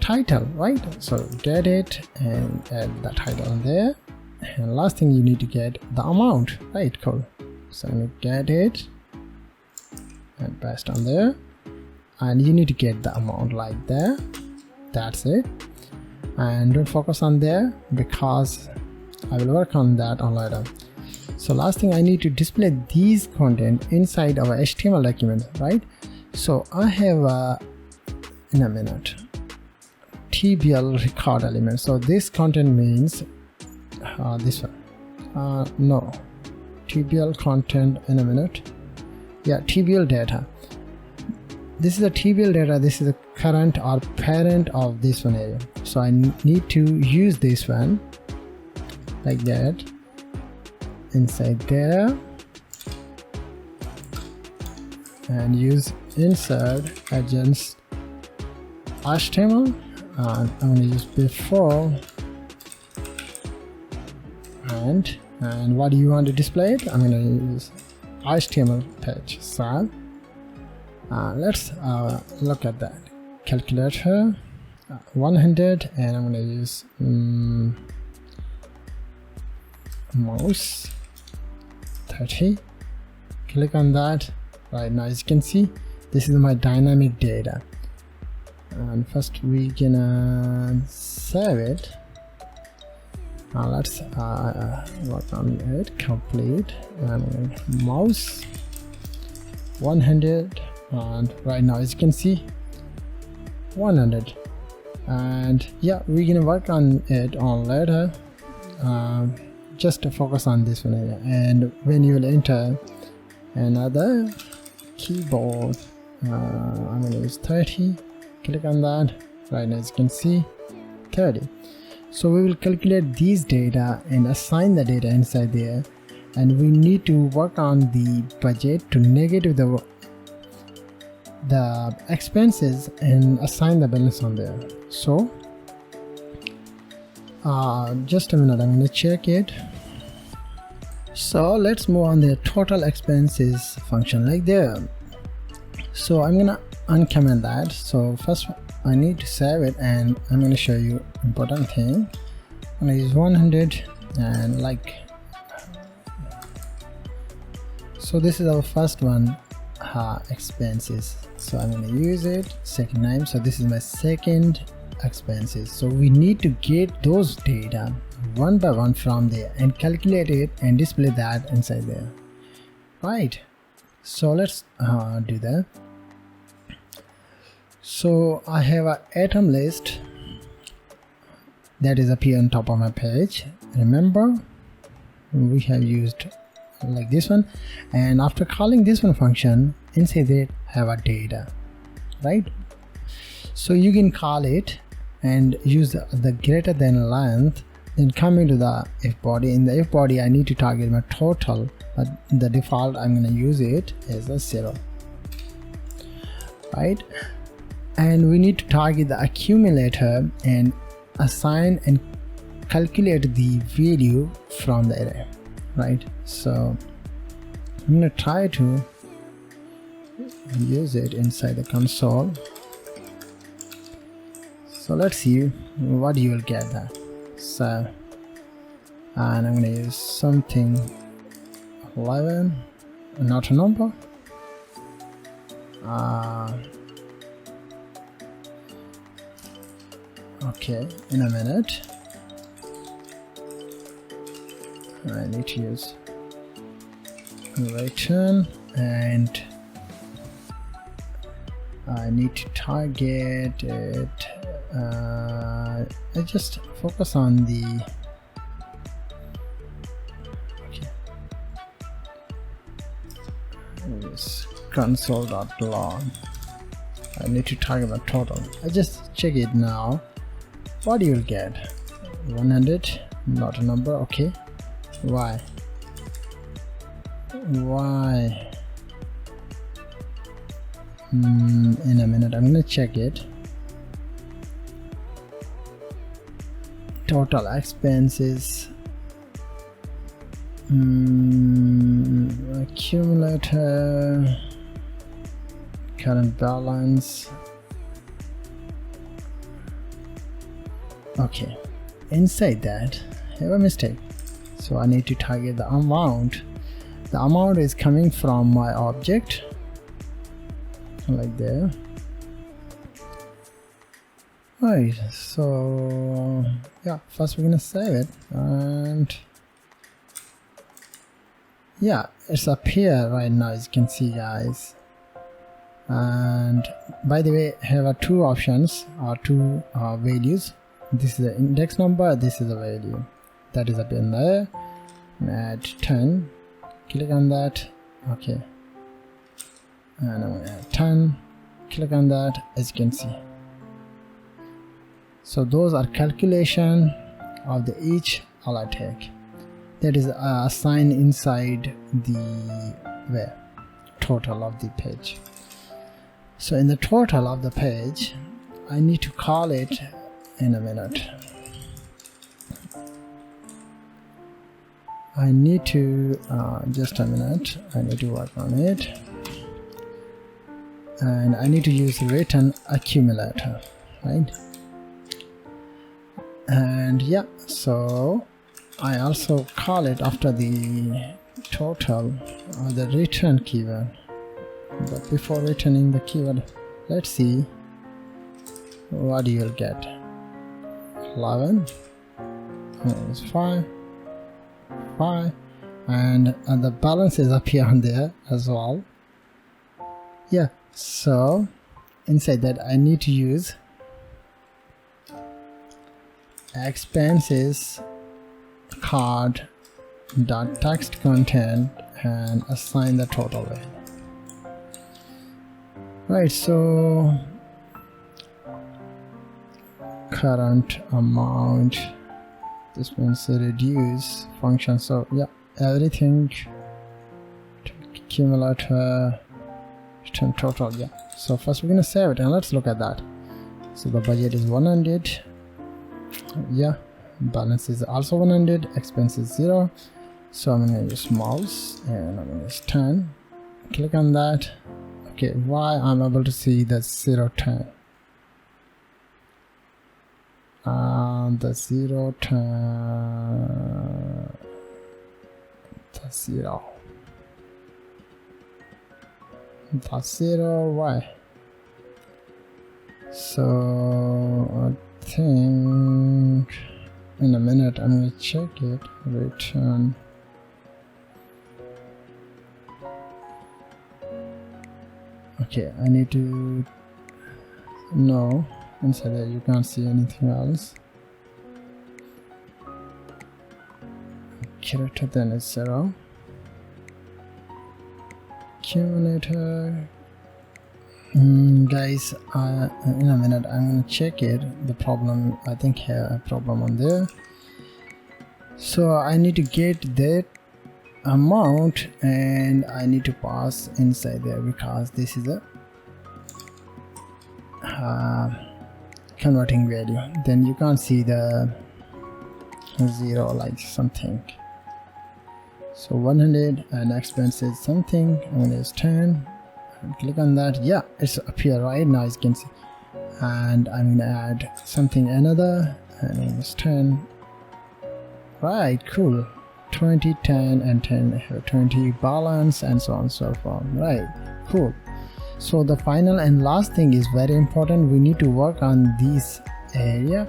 title, right? So get it and add the title on there. And last thing, you need to get the amount, right? Cool. So I'm gonna get it and paste on there, and you need to get the amount like that. That's it. And don't focus on there because I will work on that on later. So last thing, I need to display these content inside our HTML document, right? So I have in a minute TBL record element. So this content means this one. No, TBL content in a minute. Yeah, TBL data. This is a TBL data. This is the current or parent of this one area. So I need to use this one like that inside there, and use insert against HTML. And I'm going to use before and what do you want to display it? I'm going to use HTML page. So let's look at that calculator 100, and I'm going to use mouse 30. Click on that. Right now, as you can see, this is my dynamic data, and first we gonna save it. Now let's work on it. Complete and mouse 100, and right now, as you can see, 100. And yeah, we're gonna work on it on later. Just to focus on this one area, and when you will enter another keyboard, I'm gonna use 30. Click on that. Right now, as you can see, 30. So we will calculate these data and assign the data inside there, and we need to work on the budget to negative the expenses and assign the balance on there. So just a minute, I'm going to check it. So let's move on the total expenses function like there. So I'm going to uncomment that. So first I need to save it, and I'm going to show you important thing. I'm going to use 100 and like So this is our first one, expenses. So I'm going to use it second time. So this is my second expenses. So we need to get those data one by one from there and calculate it and display that inside there, right? So let's do that. So I have an item list that is appear on top of my page. Remember, we have used like this one, and after calling this one function, inside it have a data, right? So you can call it and use the greater than length, then come into the if body. In the if body I need to target my total, but the default I'm going to use it as a 0, right? And we need to target the accumulator and assign and calculate the value from the array, right? So I'm going to try to use it inside the console. So let's see what you will get there. So, and I'm going to use something 11, not a number. Okay, in a minute. I need to use return, and I need to target it. I just focus on the this console.log. I need to target the total. I just check it now. What you will get? 100, not a number. Okay. Why? In a minute I'm gonna check it. Total expenses, accumulator, current balance. Okay, inside that I have a mistake, so I need to target the amount. The amount is coming from my object, like there. Right, so yeah, first we're gonna save it, and yeah, it's up here right now, as you can see, guys. And by the way, I have two options or two values. This is the index number, this is the value that is up in there. Add 10, click on that. Okay, and I'm gonna add 10, click on that, as you can see. So those are calculation of the each alert tag that is assigned inside the total of the page. So in the total of the page, I need to call it in a minute. I need to just a minute. I need to work on it, and I need to use return accumulator, right? And yeah, so I also call it after the total or the return keyword. But before returning the keyword, let's see what you will get. 11, it's 5, and the balance is up here on there as well. Yeah, so inside that I need to use expenses card dot text content and assign the total value. Right, so current amount, this means reduce function. So yeah, everything accumulator, return total. Yeah, so first we're gonna save it and let's look at that. So the budget is 100. Yeah, balance is also 100, expense is 0. So I'm gonna use mouse and I'm gonna use 10, click on that. Okay, why I'm able to see the 0, 10. The 0, 10, the 0. That's 0. Why? So I think in a minute I'm going to check it. Return. Okay, I need to, no, inside there you can't see anything else. Character then is 0. Accumulator. Guys, in a minute I'm going to check it. The problem, I think here a problem on there. So I need to get that amount and I need to pass inside there because this is a converting value. Then you can't see the 0 like something. So 100 and expenses something, and it's 10. And click on that. Yeah, it's appear right now, as you can see. And I'm gonna add something another, and it's 10. Right, cool. 20, 10, and 10. 20 balance, and so on and so forth. Right, cool. So the final and last thing is very important. We need to work on this area.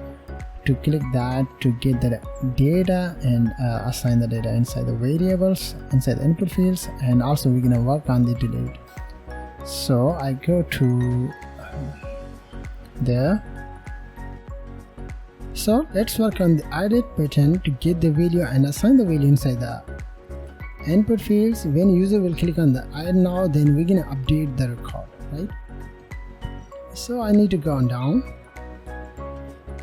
To click that to get the data and assign the data inside the variables, inside the input fields, and also we're gonna work on the delete. So I go to there. So let's work on the edit button to get the value and assign the value inside the input fields. When user will click on the add now, then we're gonna update the record, right? So I need to go down.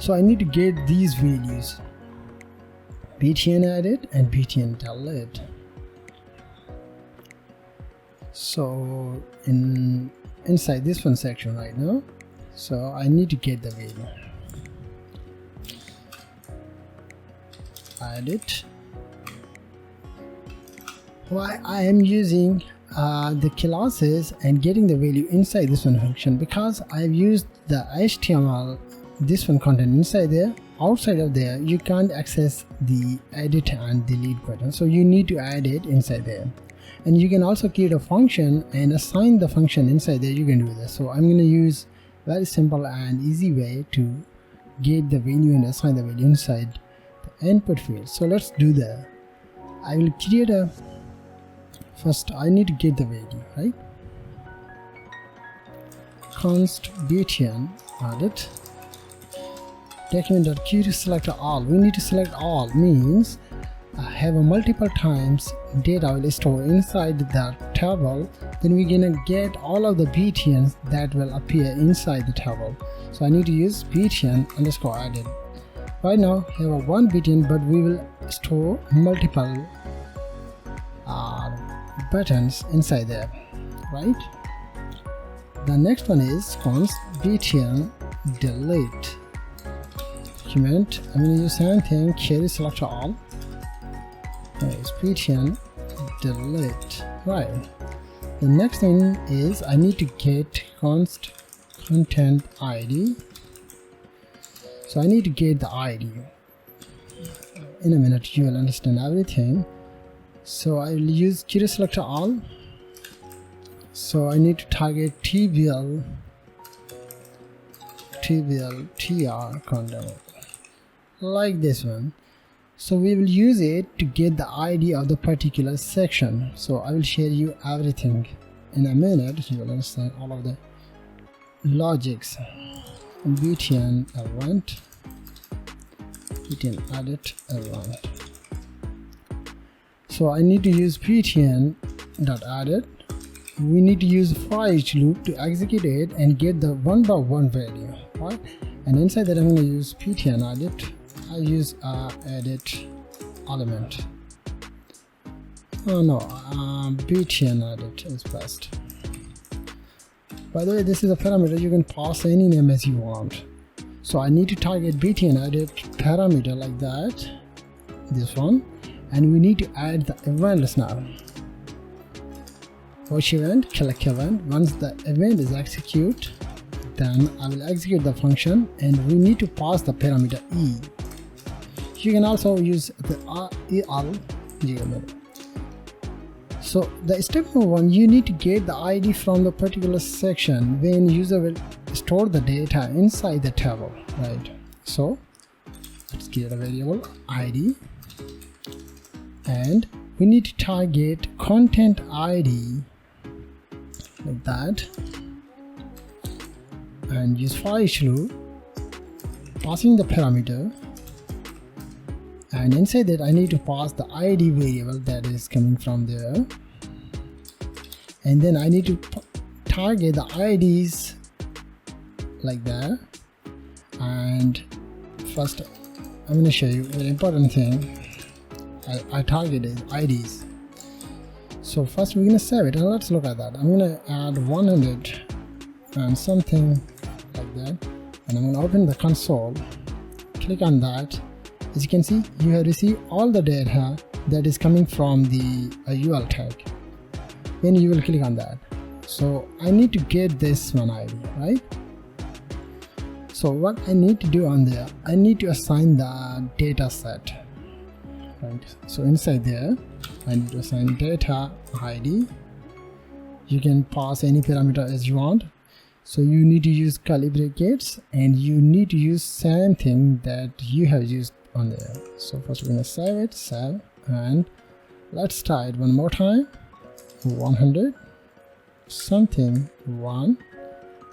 So I need to get these values, btn edit and btn delete. So inside this one section right now, so I need to get the value. Edit. Why I am using the classes and getting the value inside this one function, because I've used the HTML this one content inside there. Outside of there you can't access the edit and delete button, so you need to add it inside there. And you can also create a function and assign the function inside there. You can do this. So I'm going to use very simple and easy way to get the value and assign the value inside the input field. So let's do that. I will create a, first I need to get the value, right? Const btn edit document.query select all. We need to select all, means have a multiple times data will store inside that table. Then we're gonna get all of the btns that will appear inside the table. So I need to use btn underscore added. Right now have a one btn, but we will store multiple buttons inside there, right? The next one is const btn delete. I'm going to use same thing, query select all. It's btn delete. Right. The next thing is I need to get const content id. So I need to get the id. In a minute you will understand everything. So I will use query select all. So I need to target tbl tr content, like this one. So we will use it to get the ID of the particular section. So I will share you everything in a minute. You will understand all of the logics. btn event, btn edit event. So I need to use btn.edit. We need to use for each loop to execute it and get the one by one value, right? And inside that I'm going to use btn edit. I use edit element. Oh no, btn edit is best. By the way, this is a parameter. You can pass any name as you want. So I need to target btn edit parameter like that, this one, and we need to add the events now. Watch event, click event. Once the event is executed, then I will execute the function, and we need to pass the parameter e. You can also use the el. So the step number 1, you need to get the ID from the particular section when user will store the data inside the table, right? So let's create a variable ID, and we need to target content ID like that, and use for each loop, passing the parameter, and inside that I need to pass the ID variable that is coming from there, and then I need to target the IDs like that. And first I'm going to show you an important thing. I targeted IDs. So first we're going to save it, and let's look at that. I'm going to add 100 and something like that, and I'm going to open the console, click on that. As you can see, you have received all the data that is coming from the UL tag. Then you will click on that. So I need to get this one ID, right? So what I need to do on there, I need to assign the data set, right? So inside there, I need to assign data ID. You can pass any parameter as you want. So you need to use curly brackets, and you need to use same thing that you have used on there. So first we're going to save it, save, and let's try it one more time. 100 something 1,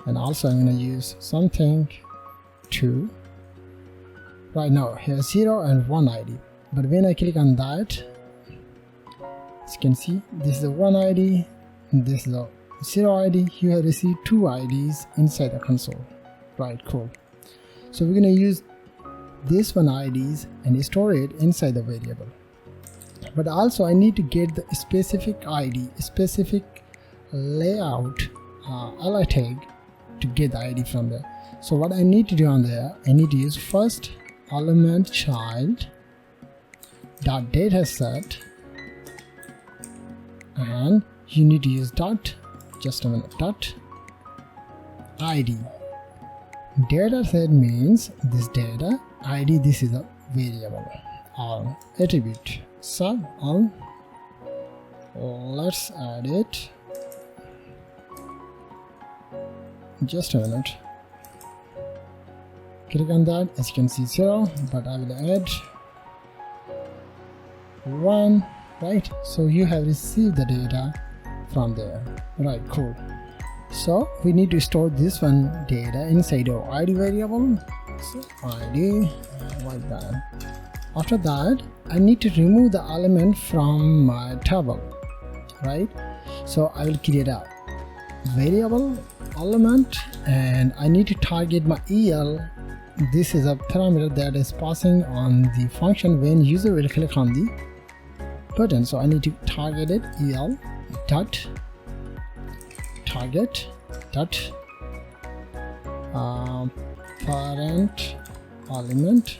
and also I'm going to use something 2. Right now here 0 and 1 ID, but when I click on that, as you can see, this is a 1 ID, this is a 0 ID. You have received 2 IDs inside the console. Right, cool. So we're going to use this one IDs and store it inside the variable. But also I need to get the specific ID, specific layout li tag to get the ID from there. So what I need to do on there, I need to use first element child dot data set, and you need to use dot, just a minute, dot ID. Data set means this data, ID, this is a variable or attribute. Sub on, let's add it, just a minute, click on that. As you can see 0, but I will add 1, right? So you have received the data from there, right? Cool. So we need to store this one data inside our ID variable, so ID like that. After that, I need to remove the element from my table, right? So I will create a variable element, and I need to target my EL. This is a parameter that is passing on the function when user will click on the button. So I need to target it, EL dot target dot parent element,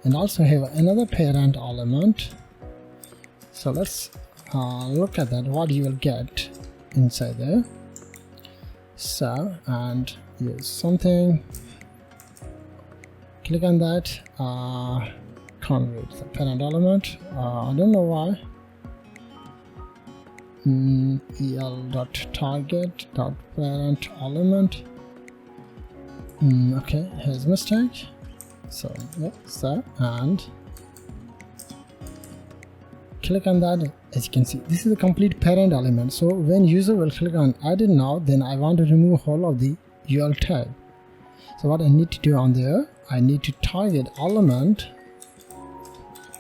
and also have another parent element. So let's look at that, what you will get inside there. So, and use something, click on that, can't read the parent element, I don't know why. el.target.parent element. Okay, here's a mistake. So yeah, so, and click on that. As you can see, this is a complete parent element. So when user will click on edit now, then I want to remove whole of the UL tag. So what I need to do on there, I need to target element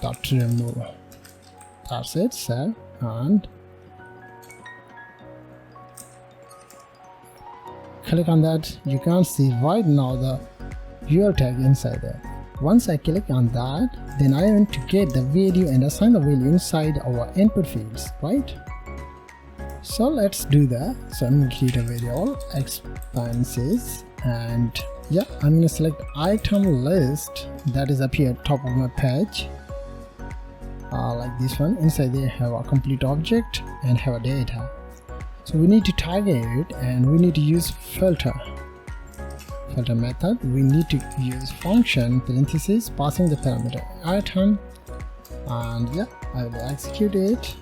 dot remove. That's it. Save, and click on that. You can't see right now the UL tag inside there. Once I click on that, then I want to get the value and assign the value inside our input fields, right? So let's do that. So I'm going to create a variable expenses, and yeah, I'm going to select item list that is up here top of my page, like this one. Inside there have a complete object and have a data. So we need to target it, and we need to use filter method. We need to use function parentheses passing the parameter item, and yeah, I will execute it.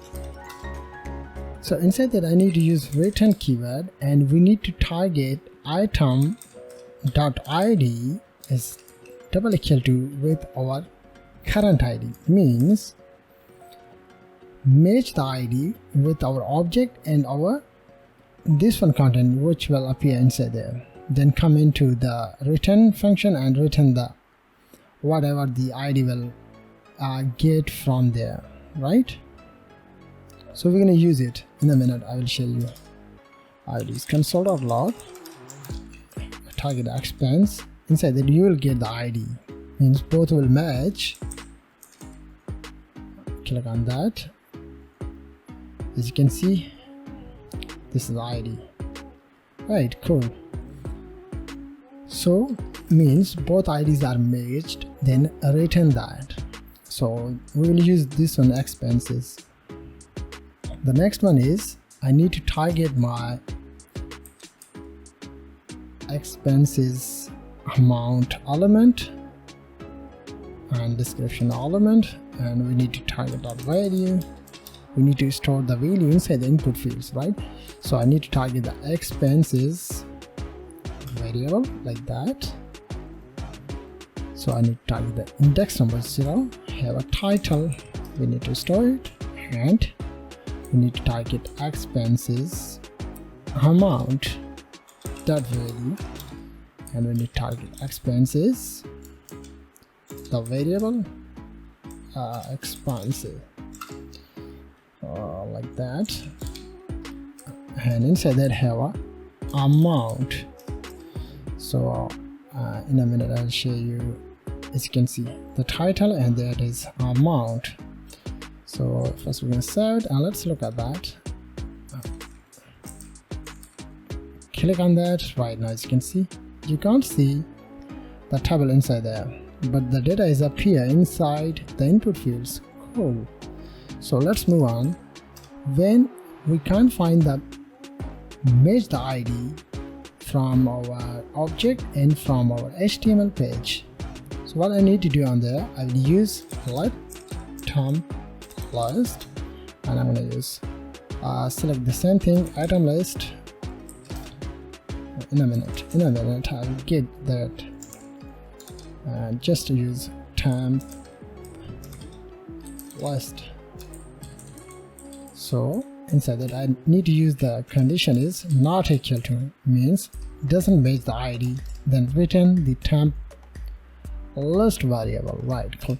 So inside that I need to use return keyword, and we need to target item.id is double equal to with our current ID, means match the ID with our object and our this one content which will appear inside there. Then come into the return function and return the whatever the ID will get from there, right? So we're going to use it in a minute. I will show you. ID is console.log target expense. Inside that you will get the ID, means both will match. Click on that. As you can see, this is the ID, right? Cool. So means both IDs are matched, then return that. So we will use this one, expenses. The next one is I need to target my expenses amount element and description element, and we need to target that value. We need to store the value inside the input fields, right? So I need to target the expenses variable like that. So I need to target the index number 0, have a title, we need to store it, and we need to target expenses amount that value, and we need to target expenses the variable expenses like that, and inside that have a amount. So in a minute I'll show you. As you can see the title, and that is amount. So first we're going to save it, and let's look at that. Click on that. Right now, as you can see, you can't see the table inside there, but the data is up here inside the input fields. Cool. So let's move on. When we can't find the match the ID from our object and from our HTML page, so what I need to do on there, I will use let temp list, and I'm going to use select the same thing, item list. In a minute I will get that, and just use temp list. So inside that I need to use the condition is not equal to, means doesn't match the ID, then return the temp list variable, right? Cool.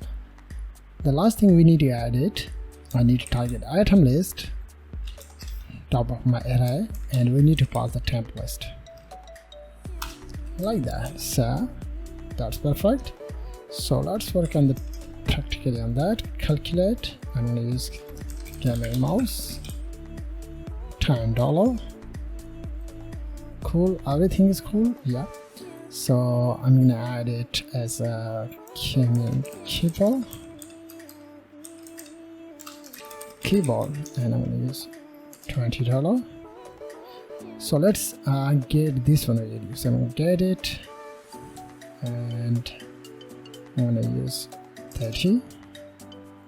The last thing we need to add it, I need to target item list top of my array, and we need to pass the temp list like that. So that's perfect. So let's work on the practically on that. Calculate. I'm going to use gaming mouse, $10. Cool. Everything is cool. Yeah. So I'm going to add it as a gaming keyboard, and I'm going to use $20. So let's get this one value. So I'm going to get it, and I'm going to use 30.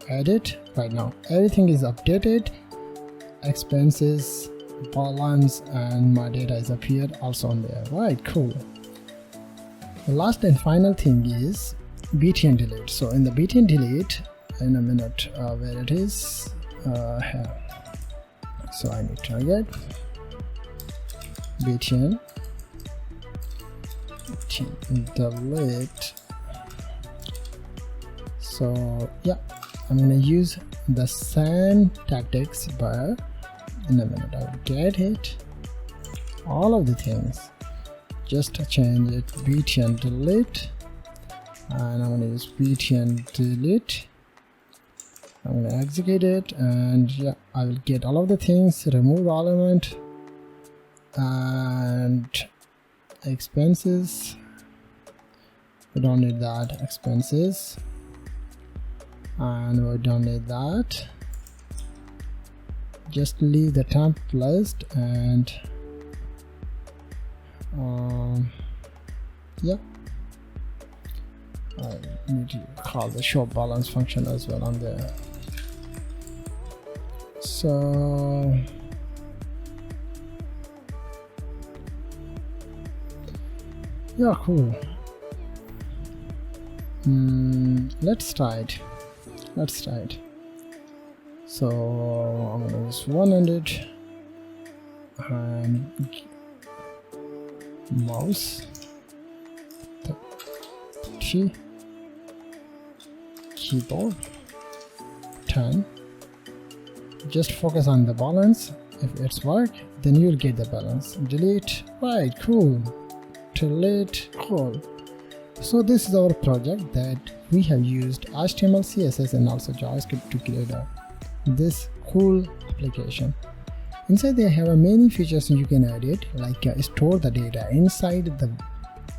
Edit. Right now everything is updated, expenses, balance, and my data is appeared also on there, right? Cool. The last and final thing is btn delete. So in the btn delete, in a minute where it is here. So I need to target btn delete. So yeah, I'm gonna use the same tactics, but in a minute I will get it, all of the things, just to change it btn delete, and I'm gonna use btn delete. I'm gonna execute it, and yeah, I will get all of the things, remove element and expenses. We don't need that, expenses, and we don't need that. Just leave the temp list, and yeah, I need to call the show balance function as well on there. So Yeah, cool. Let's try it. So I'm gonna use 100 and mouse 30, keyboard 10. Just focus on the balance. If it's work, then you'll get the balance. Delete, right, cool. Delete, cool. So this is our project that we have used HTML, CSS and also JavaScript to create this cool application. Inside they have many features you can edit, like store the data inside the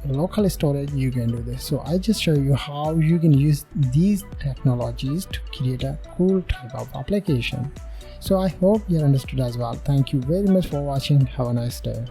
local storage. You can do this. So I just show you how you can use these technologies to create a cool type of application. So I hope you understood as well. Thank you very much for watching. Have a nice day.